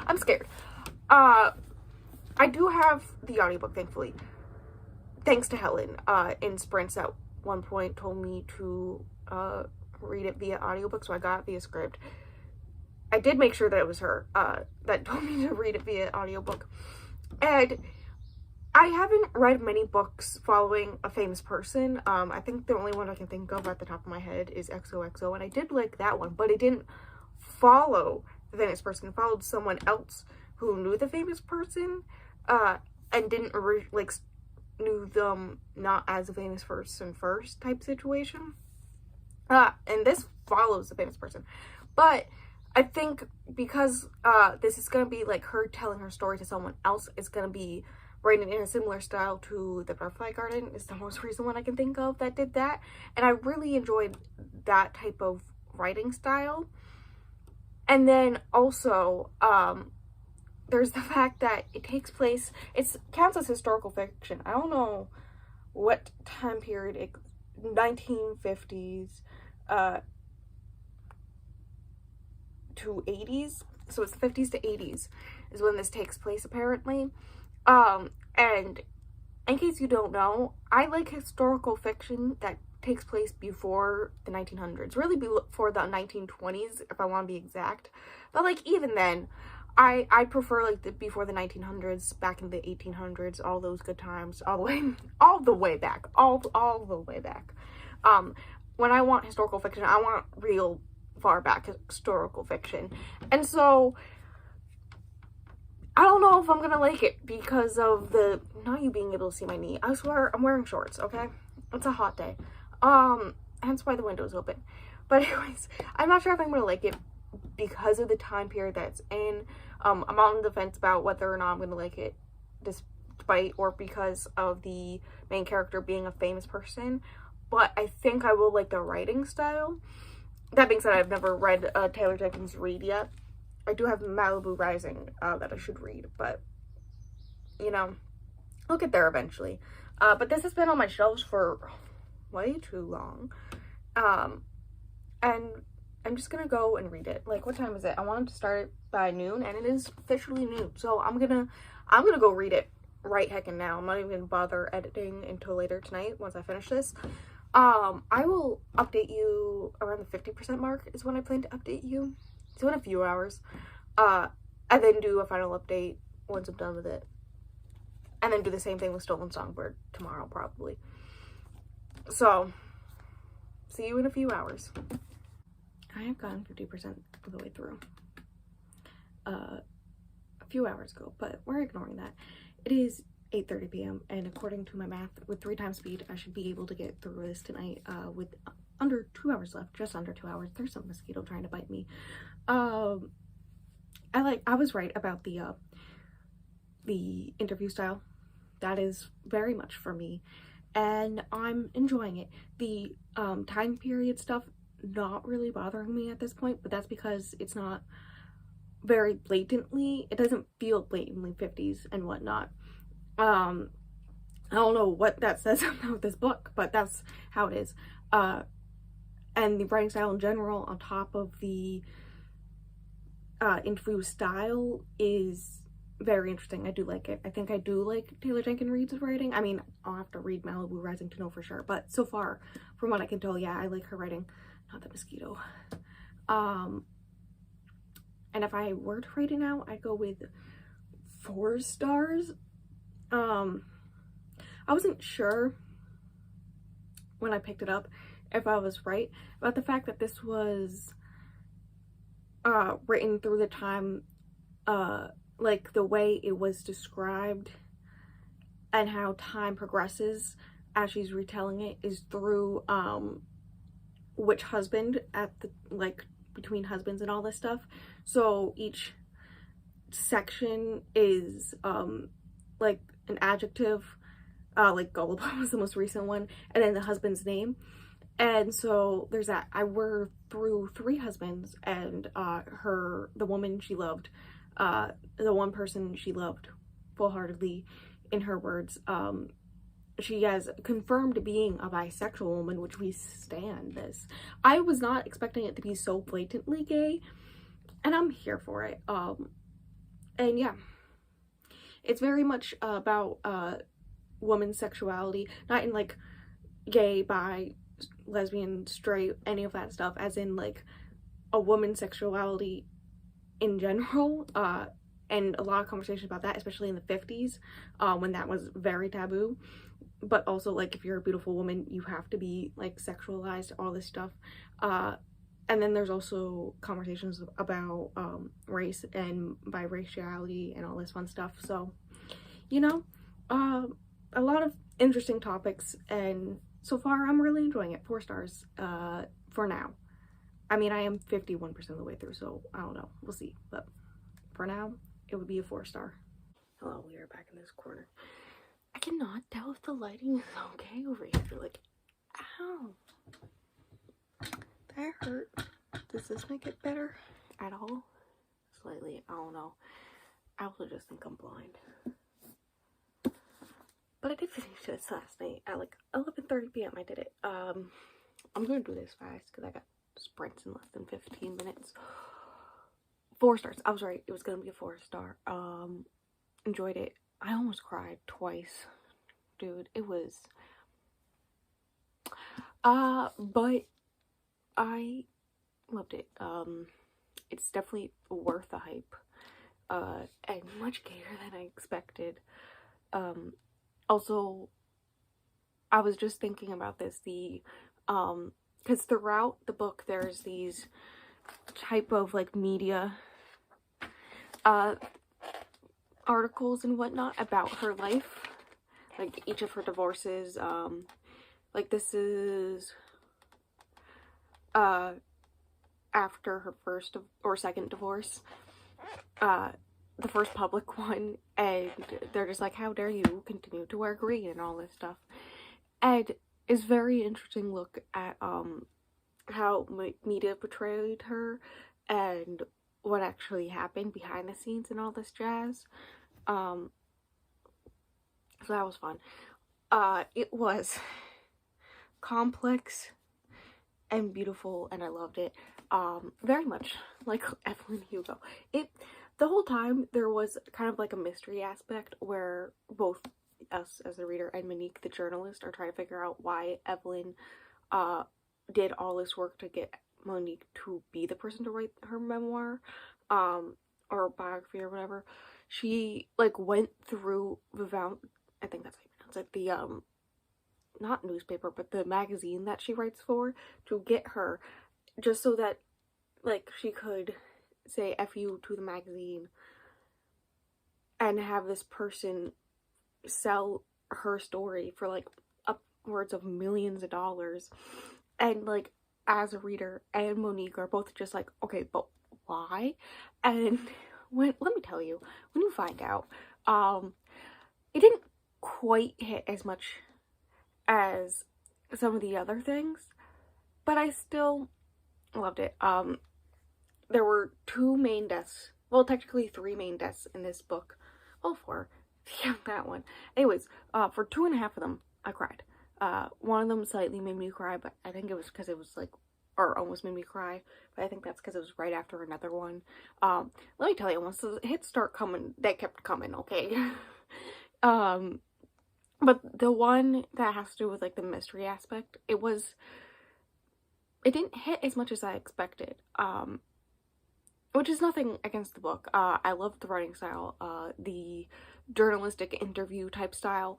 I'm scared. I do have the audiobook, thankfully. Thanks to Helen, in sprints at one point told me to read it via audiobook, so I got it via script. I did make sure that it was her that told me to read it via audiobook. And I haven't read many books following a famous person. I think the only one I can think of at the top of my head is XOXO, and I did like that one, but it didn't follow the famous person. It followed someone else who knew the famous person, and didn't like knew them not as a famous person first type situation. And this follows the famous person, but I think because this is gonna be like her telling her story to someone else, it's gonna be written in a similar style to The Butterfly Garden. Is the most recent one I can think of that did that, and I really enjoyed that type of writing style. And then also, there's the fact that it takes place, it counts as historical fiction. I don't know what time period, 1950s to 80s. So it's the 50s to 80s is when this takes place, apparently. And in case you don't know, I like historical fiction that takes place before the 1900s, really before the 1920s, if I want to be exact. But like, even then, I prefer like before the 1900s, back in the 1800s, all those good times, all the way back. When I want historical fiction, I want real far back historical fiction. And so I don't know if I'm gonna like it because of the, not you being able to see my knee. I swear I'm wearing shorts, okay? It's a hot day. Hence why the window's open. But anyways, I'm not sure if I'm gonna like it because of the time period that's in. I'm on the fence about whether or not I'm gonna like it despite or because of the main character being a famous person. But I think I will like the writing style. That being said, I've never read Taylor Jenkins Reid yet. I do have Malibu Rising that I should read, but, you know, I'll get there eventually. But this has been on my shelves for way too long. And I'm just gonna go and read it. Like, what time is it? I wanted to start it by noon, and it is officially noon. So I'm gonna go read it right heckin' now. I'm not even gonna bother editing until later tonight once I finish this. I will update you around the 50% mark is when I plan to update you. So in a few hours. And then do a final update once I'm done with it. And then do the same thing with Stolen Songbird tomorrow, probably. So, see you in a few hours. I have gotten 50% of the way through. A few hours ago, but we're ignoring that. It is 8:30 p.m. and according to my math, with 3 times speed, I should be able to get through this tonight with under 2 hours left, just under 2 hours. There's some mosquito trying to bite me. I was right about the interview style. That is very much for me, and I'm enjoying it. The time period stuff not really bothering me at this point, but that's because it's not very blatantly, it doesn't feel blatantly 50s and whatnot. I don't know what that says about this book, but that's how it is. And the writing style in general, on top of the interview style, is very interesting. I do like it. I think I do like Taylor Jenkins Reid's writing. I mean, I'll have to read Malibu Rising to know for sure, but so far, from what I can tell, yeah, I like her writing. Not the mosquito. And if I were to rate it now, I'd go with 4 stars. I wasn't sure when I picked it up if I was right about the fact that this was written through the time, like the way it was described and how time progresses as she's retelling it is through which husband at the, like, between husbands and all this stuff. So each section is like an adjective, like gullible was the most recent one, and then the husband's name. And so there's that. I were through 3 husbands, and the woman she loved, the one person she loved full-heartedly, in her words, she has confirmed being a bisexual woman, which we stand this. I was not expecting it to be so blatantly gay, and I'm here for it. And yeah, it's very much about woman's sexuality, not in like gay, bi, lesbian, straight, any of that stuff, as in like a woman's sexuality in general, and a lot of conversations about that, especially in the 50s, when that was very taboo. But also, like, if you're a beautiful woman, you have to be, like, sexualized, all this stuff. And then there's also conversations about race and biraciality and all this fun stuff. So, you know, a lot of interesting topics, and so far I'm really enjoying it. 4 stars for now. I mean, I am 51% of the way through, so I don't know. We'll see. But for now, it would be a 4 star. Hello, we are back in this corner. I cannot tell if the lighting is okay over here. Like, ow. That hurt. Does this make it better at all? Slightly. I don't know. I also just think I'm blind. But I did finish this last night at like 11:30 p.m. I did it. I'm gonna do this fast because I got sprints in less than 15 minutes. 4 stars. I was right. It was gonna be a 4 star. Enjoyed it. I almost cried twice, dude. It was. But I loved it. It's definitely worth the hype. And much gayer than I expected. Also, I was just thinking about this, because throughout the book there's these type of like media articles and whatnot about her life, like each of her divorces. Like this is after her first or second divorce, the first public one, and they're just like, how dare you continue to wear green and all this stuff. And it's very interesting look at how media portrayed her and what actually happened behind the scenes and all this jazz. So that was fun. It was complex and beautiful, and I loved it. Very much like Evelyn Hugo. The whole time there was kind of like a mystery aspect where both us as the reader and Monique the journalist are trying to figure out why Evelyn did all this work to get Monique to be the person to write her memoir or biography or whatever. She like went through I think that's how you pronounce it, the not newspaper but the magazine that she writes for, to get her, just so that like she could say F you to the magazine and have this person sell her story for like upwards of millions of dollars. And like as a reader and Monique are both just like, okay, but why? And let me tell you, when you find out, it didn't quite hit as much as some of the other things, but I still loved it. There were 2 main deaths. Well, technically 3 main deaths in this book. Well, 4. Yeah, that one. Anyways, for 2.5 of them, I cried. One of them slightly made me cry, but I think it was because it was like, or almost made me cry, but I think that's because it was right after another one. Let me tell you, once the hits start coming, they kept coming, okay? But the one that has to do with like the mystery aspect, it didn't hit as much as I expected. Which is nothing against the book. I love the writing style, the journalistic interview type style.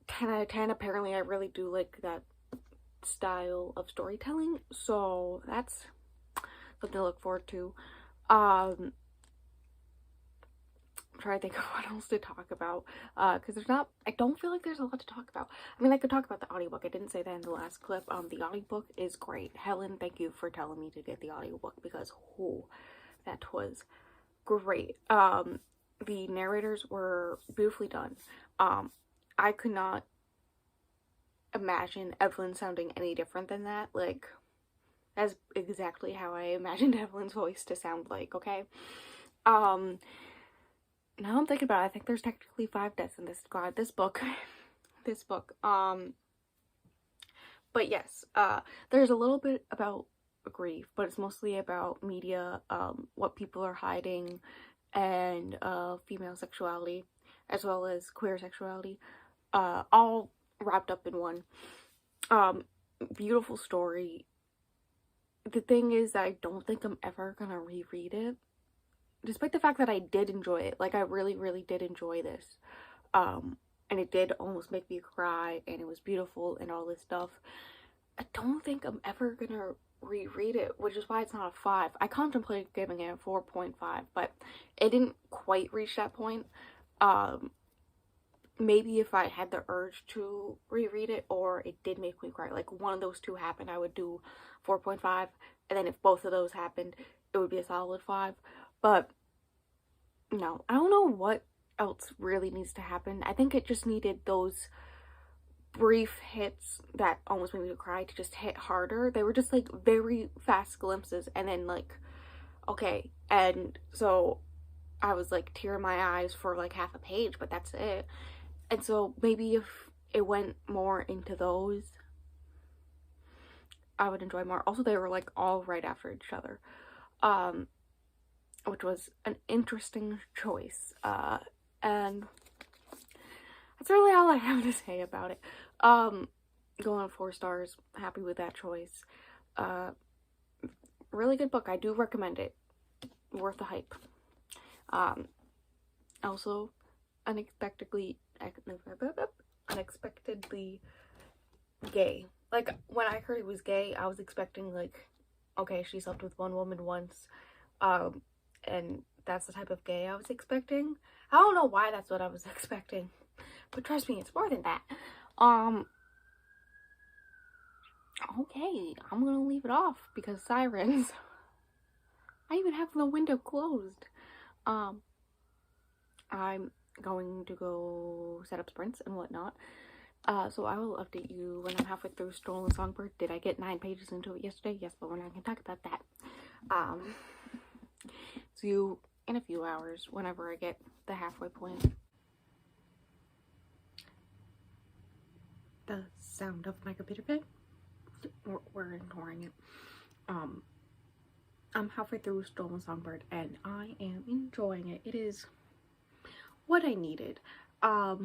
10 out of 10. Apparently I really do like that style of storytelling, so that's something to look forward to. I'm trying to think of what else to talk about, because I don't feel like there's a lot to talk about. I mean, I could talk about the audiobook. I didn't say that in the last clip. The audiobook is great. Helen, thank you for telling me to get the audiobook, because that was great. The narrators were beautifully done. I could not imagine Evelyn sounding any different than that. Like, that's exactly how I imagined Evelyn's voice to sound like, okay? Now I'm thinking about it, I think there's technically 5 deaths in this book. But yes, there's a little bit about grief, but it's mostly about media, what people are hiding, and female sexuality, as well as queer sexuality, all wrapped up in one. Beautiful story. The thing is, I don't think I'm ever gonna reread it. despite the fact that I did enjoy it, like I really, really did enjoy this, and it did almost make me cry, and it was beautiful and all this stuff, I don't think I'm ever gonna reread it, which is why it's not a 5. I contemplated giving it a 4.5, but it didn't quite reach that point. Maybe if I had the urge to reread it, or it did make me cry, like one of those two happened, I would do 4.5, and then if both of those happened, it would be a solid 5. But no, I don't know what else really needs to happen. I think it just needed those brief hits that almost made me cry to just hit harder. They were just like very fast glimpses, and then like, okay, and so I was like tearing my eyes for like half a page, but that's it. And so maybe if it went more into those, I would enjoy more. Also, they were like all right after each other, which was an interesting choice. And that's really all I have to say about it. Going 4 stars, happy with that choice. Really good book. I do recommend it. Worth the hype. Also, unexpectedly gay. Like, when I heard it was gay, I was expecting, like, okay, she slept with one woman once, and that's the type of gay I was expecting. I don't know why that's what I was expecting, but trust me, it's more than that. Okay, I'm gonna leave it off because sirens. I even have the window closed. I'm going to go set up sprints and whatnot. So I will update you when I'm halfway through Stolen Songbird. Did I get 9 pages into it yesterday? Yes, but we're not gonna talk about that. See you in a few hours whenever I get the halfway point. The sound of my computer pad. We're ignoring it. I'm halfway through Stolen Songbird and I am enjoying it. It is what I needed. I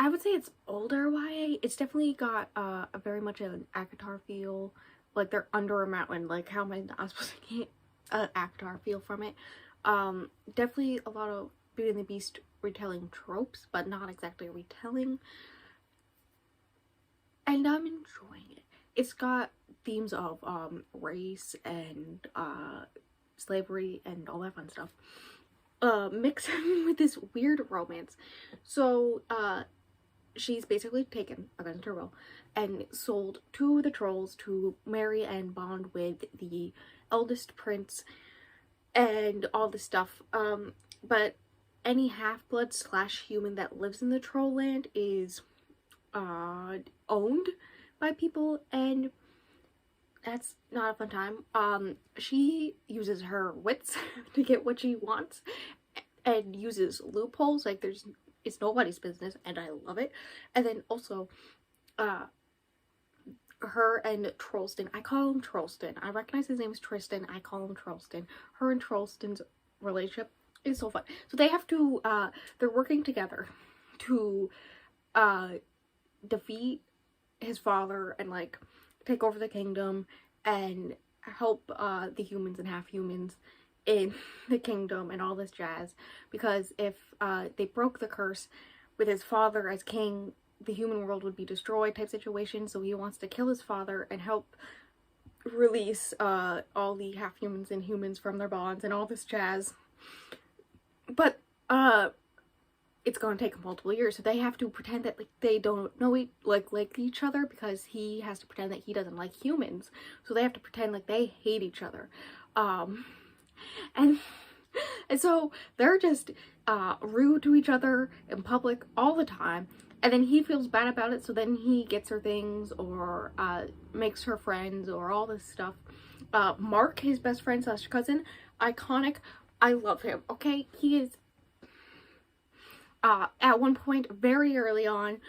would say it's older YA. It's definitely got a very much an ACOTAR feel. Like they're under a mountain. Like how am I not supposed to get an ACOTAR feel from it? Definitely a lot of Beauty and the Beast retelling tropes, but not exactly retelling. And I'm enjoying it. It's got themes of race and slavery and all that fun stuff. Mixed with this weird romance. So she's basically taken against her will and sold to the trolls to marry and bond with the eldest prince and all this stuff. But any half-blood / human that lives in the troll land is owned by people, and that's not a fun time. She uses her wits to get what she wants and uses loopholes like it's nobody's business, and I love it. And then also her and Trollston, I call him Trollston, I recognize his name is Tristan, I call him Trollston. Her and Trollston's relationship is so fun. So they have to they're working together to defeat his father and like take over the kingdom and help the humans and half humans in the kingdom and all this jazz, because if they broke the curse with his father as king, the human world would be destroyed type situation. So he wants to kill his father and help release all the half humans and humans from their bonds and all this jazz. But it's going to take multiple years, so they have to pretend that like they don't know like each other, because he has to pretend that he doesn't like humans. So they have to pretend like they hate each other, and so they're just rude to each other in public all the time. And then he feels bad about it, so then he gets her things or makes her friends or all this stuff. Mark, his best friend / cousin, iconic. I love him. Okay, he is. At one point, very early on,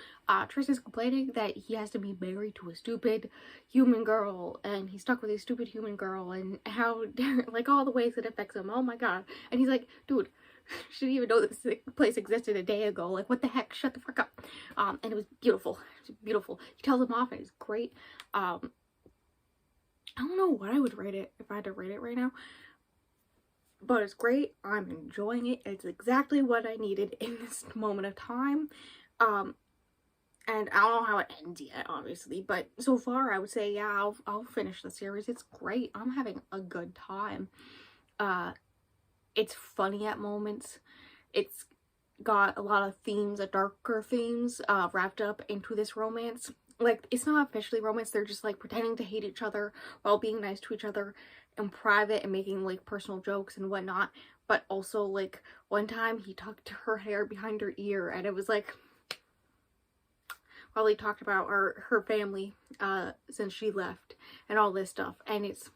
Tristan's complaining that he has to be married to a stupid human girl, and he's stuck with a stupid human girl, and how, like, all the ways it affects him. Oh my god. And he's like, dude, she didn't even know this place existed a day ago. Like, what the heck? Shut the fuck up. And it was beautiful. It was beautiful. He tells him off, and it's great. I don't know what I would rate it if I had to rate it right now. but it's great. I'm enjoying it. It's exactly what I needed in this moment of time. And I don't know how it ends yet, obviously, but so far I would say, yeah, I'll finish the series. It's great. I'm having a good time. It's funny at moments. It's got a lot of themes, darker themes, wrapped up into this romance. Like, it's not officially romance, they're just like pretending to hate each other while being nice to each other in private and making like personal jokes and whatnot. But also, like, one time he tucked her hair behind her ear, and it was like, while he talked about her family since she left and all this stuff. And it's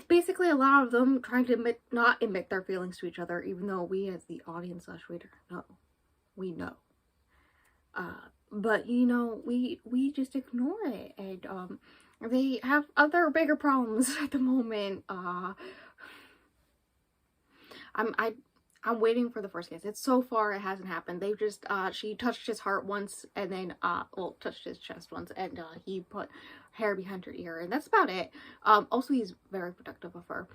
basically a lot of them trying to not admit their feelings to each other, even though we as the audience / reader know. We know. But, you know, we just ignore it. And they have other bigger problems at the moment. I'm waiting for the first kiss. It's so far it hasn't happened. They've just she touched his heart once, and then well, touched his chest once, and he put hair behind her ear, and that's about it. Also, he's very protective of her.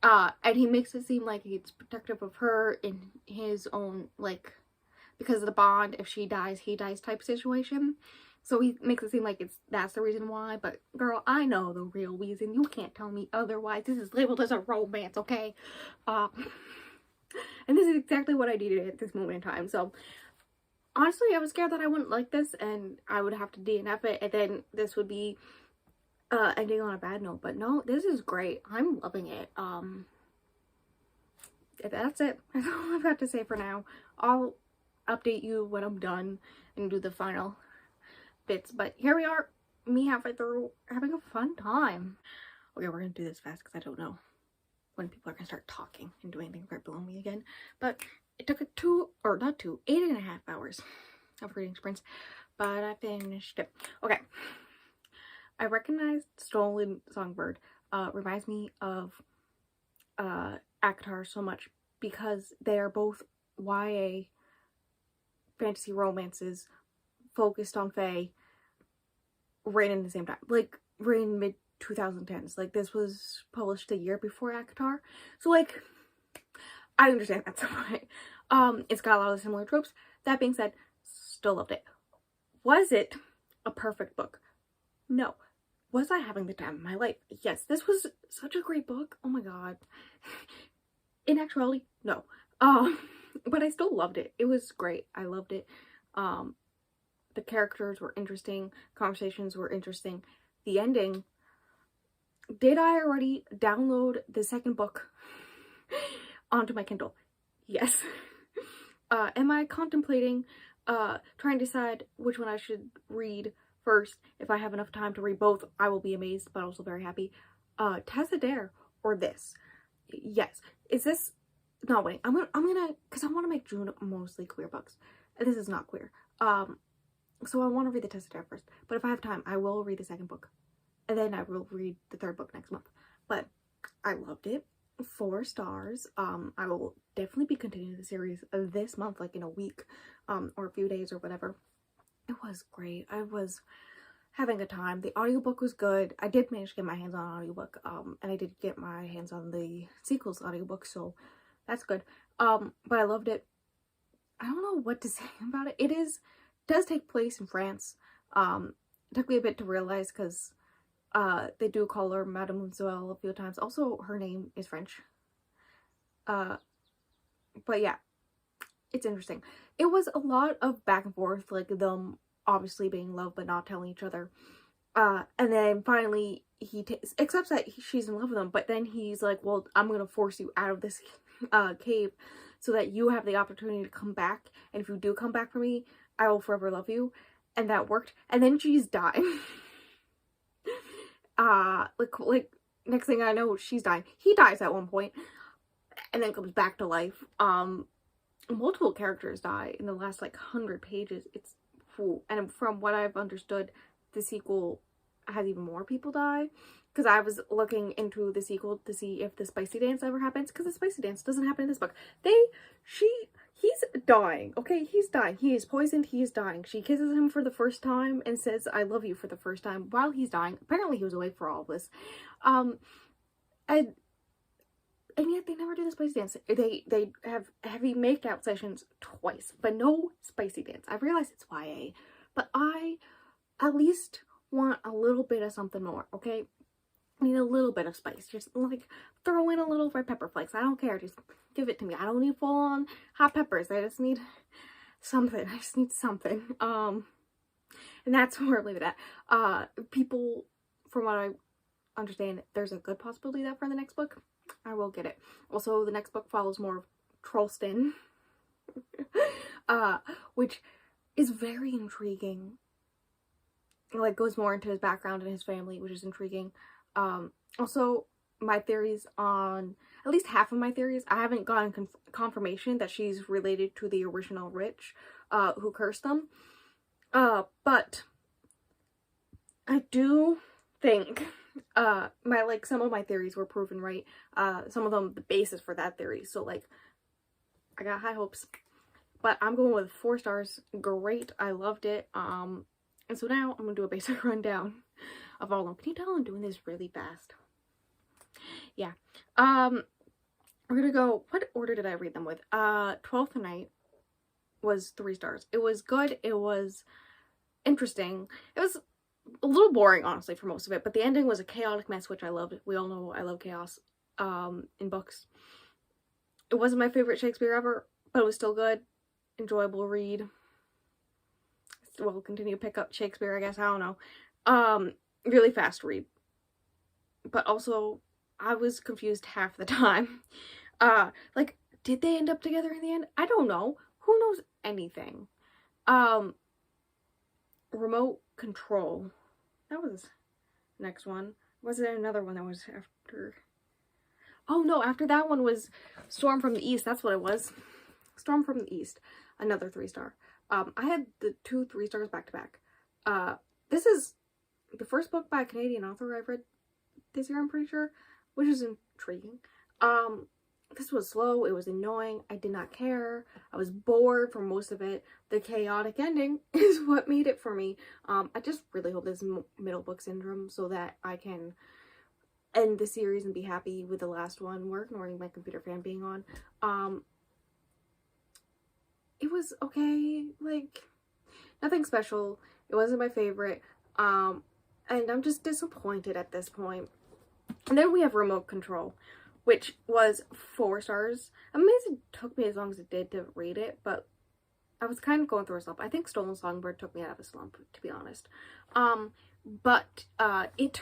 And he makes it seem like he's protective of her in his own, like, because of the bond, if she dies, he dies type situation. So he makes it seem like that's the reason why. But girl, I know the real reason. You can't tell me otherwise. This is labeled as a romance, okay? And this is exactly what I needed at this moment in time. So honestly, I was scared that I wouldn't like this and I would have to DNF it, and then this would be ending on a bad note. But no, this is great. I'm loving it. That's it. That's all I've got to say for now. I'll update you when I'm done and do the final bits. But here we are, me halfway through, having a fun time. Okay, we're gonna do this fast because I don't know when people are gonna start talking and doing things right below me again. But it took 8.5 hours of reading sprints, but I finished it. Okay, I recognized Stolen Songbird. Reminds me of ACOTAR so much because they are both YA fantasy romances focused on fae, written in the same time, like written mid 2010s. Like, this was published a year before ACOTAR, so like I understand that's why. It's got a lot of similar tropes. That being said, still loved it. Was it a perfect book? No. Was I having the time of my life? Yes. This was such a great book. Oh my god. In actuality, no. But I still loved it. It was great. I loved it. The characters were interesting. Conversations were interesting. The ending. Did I already download the second book onto my Kindle? Yes. Am I contemplating trying to decide which one I should read first? If I have enough time to read both, I will be amazed, but also very happy. Tessa Dare or this? Yes. Is this? No, wait. I'm gonna, because I want to make June mostly queer books. This is not queer. So I want to read the Tessa Dare first. But if I have time, I will read the second book, and then I will read the third book next month. But I loved it. 4 stars. I will definitely be continuing the series this month, like in a week, or a few days or whatever. It was great. I was having a time. The audiobook was good. I did manage to get my hands on an audiobook, and I did get my hands on the sequels audiobook, so that's good. But I loved it. I don't know what to say about it. It does take place in France. It took me a bit to realize because they do call her Mademoiselle a few times. Also, her name is French. But yeah, it's interesting. It was a lot of back and forth, like them obviously being in love but not telling each other. And then finally he accepts that she's in love with him, but then he's like, well, I'm gonna force you out of this cave so that you have the opportunity to come back. And if you do come back for me, I will forever love you. And that worked. And then she's dying. Like next thing I know, she's dying. He dies at one point and then comes back to life. Multiple characters die in the last like 100 pages. It's cool. And from what I've understood, the sequel has even more people die, because I was looking into the sequel to see if the spicy dance ever happens, because the spicy dance doesn't happen in this book. He's dying, okay? He's dying. He is poisoned. He is dying. She kisses him for the first time and says, I love you, for the first time while he's dying. Apparently he was awake for all of this. And and yet they never do the spicy dance. They have heavy make-out sessions twice, but no spicy dance. I realize it's YA, but I at least want a little bit of something more, okay? I need a little bit of spice. Just like throw in a little red pepper flakes. I don't care. Just give it to me. I don't need full-on hot peppers. I just need something. I just need something. And that's where I leave it at. People, from what I understand, there's a good possibility that for the next book, I will get it. Also, the next book follows more of Trollston, which is very intriguing. Like, goes more into his background and his family, which is intriguing. Also, my theories on, at least half of my theories, I haven't gotten confirmation that she's related to the original witch, who cursed them. But I do think, some of my theories were proven right. Some of them, the basis for that theory. So, like, I got high hopes. But I'm going with 4 stars. Great. I loved it. And so now I'm gonna do a basic rundown of all of them. Can you tell I'm doing this really fast? Yeah. We're gonna go, what order did I read them with? 12th Night was 3 stars. It was good. It was interesting. It was a little boring, honestly, for most of it, but the ending was a chaotic mess, which I loved. We all know I love chaos in books. It wasn't my favorite Shakespeare ever, but it was still good. Enjoyable read. We'll continue to pick up Shakespeare, I guess. I don't know. Really fast read. But also, I was confused half the time. Like, did they end up together in the end? I don't know. Who knows anything? Remote Control. That was the next one. Was it another one that was after? Oh no, after that one was Storm from the East. That's what it was. Storm from the East. Another 3 star. I had the 2 3 stars back to back. This is the first book by a Canadian author I've read this year, I'm pretty sure, which is intriguing. This was slow. It was annoying. I did not care. I was bored for most of it. The chaotic ending is what made it for me. I just really hope this middle book syndrome so that I can end the series and be happy with the last one. We're ignoring my computer fan being on. It was okay. Like, nothing special. It wasn't my favorite. And I'm just disappointed at this point. And then we have Remote Control, which was 4 stars. I'm amazed it took me as long as it did to read it, but I was kind of going through a slump. I think Stolen Songbird took me out of a slump, to be honest. But it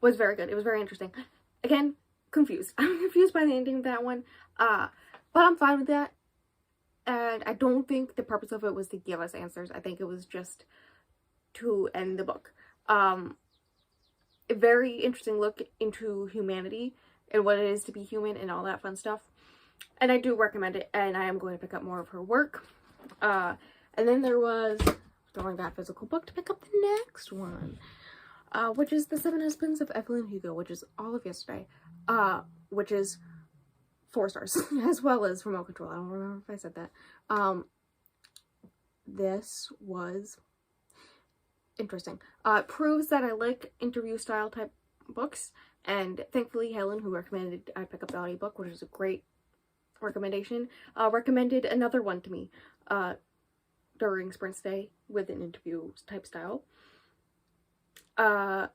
was very good. It was very interesting. Again, confused. I'm confused by the ending of that one. But I'm fine with that. And I don't think the purpose of it was to give us answers. I think it was just to end the book. A very interesting look into humanity and what it is to be human and all that fun stuff. And I do recommend it, and I am going to pick up more of her work. And then there was throwing that physical book to pick up the next one, which is The 7 Husbands of Evelyn Hugo, which is all of yesterday, which is 4 stars, as well as Remote Control. I don't remember if I said that. This was interesting. It proves that I like interview style type books, and thankfully Helen, who recommended I pick up the audiobook, which is a great recommendation, recommended another one to me during Sprint's Day with an interview type style. I'm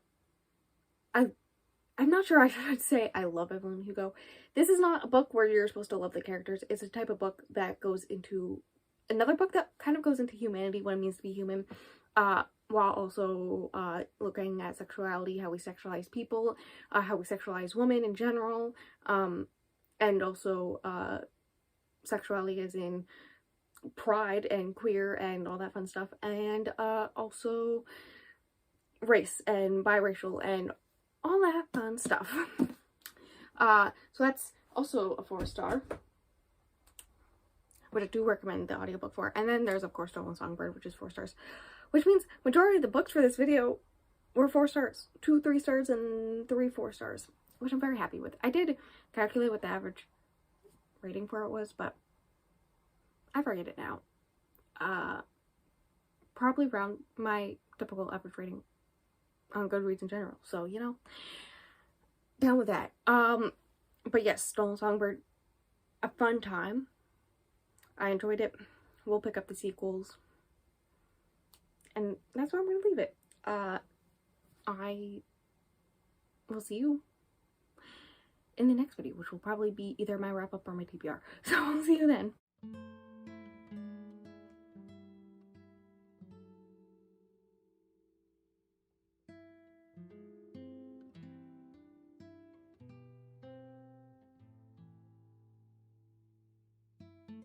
not sure I should say I love Evelyn Hugo. This is not a book where you're supposed to love the characters. It's a type of book that goes into another book that kind of goes into humanity, what it means to be human, while also looking at sexuality, how we sexualize people, how we sexualize women in general, and also sexuality as in pride and queer and all that fun stuff, and also race and biracial and all that fun stuff. So that's also a 4 star, which I do recommend the audiobook for. And then there's, of course, Stolen Songbird, which is 4 stars, which means majority of the books for this video were 4 stars. 2 3 stars and 3 4 stars, which I'm very happy with. I did calculate what the average rating for it was, but I forget it now. Probably around my typical average rating on Goodreads in general. So, you know, down with that. But yes, Stolen Songbird, a fun time. I enjoyed it. We'll pick up the sequels. And that's where I'm going to leave it. I will see you in the next video, which will probably be either my wrap-up or my TBR. So I'll see you then.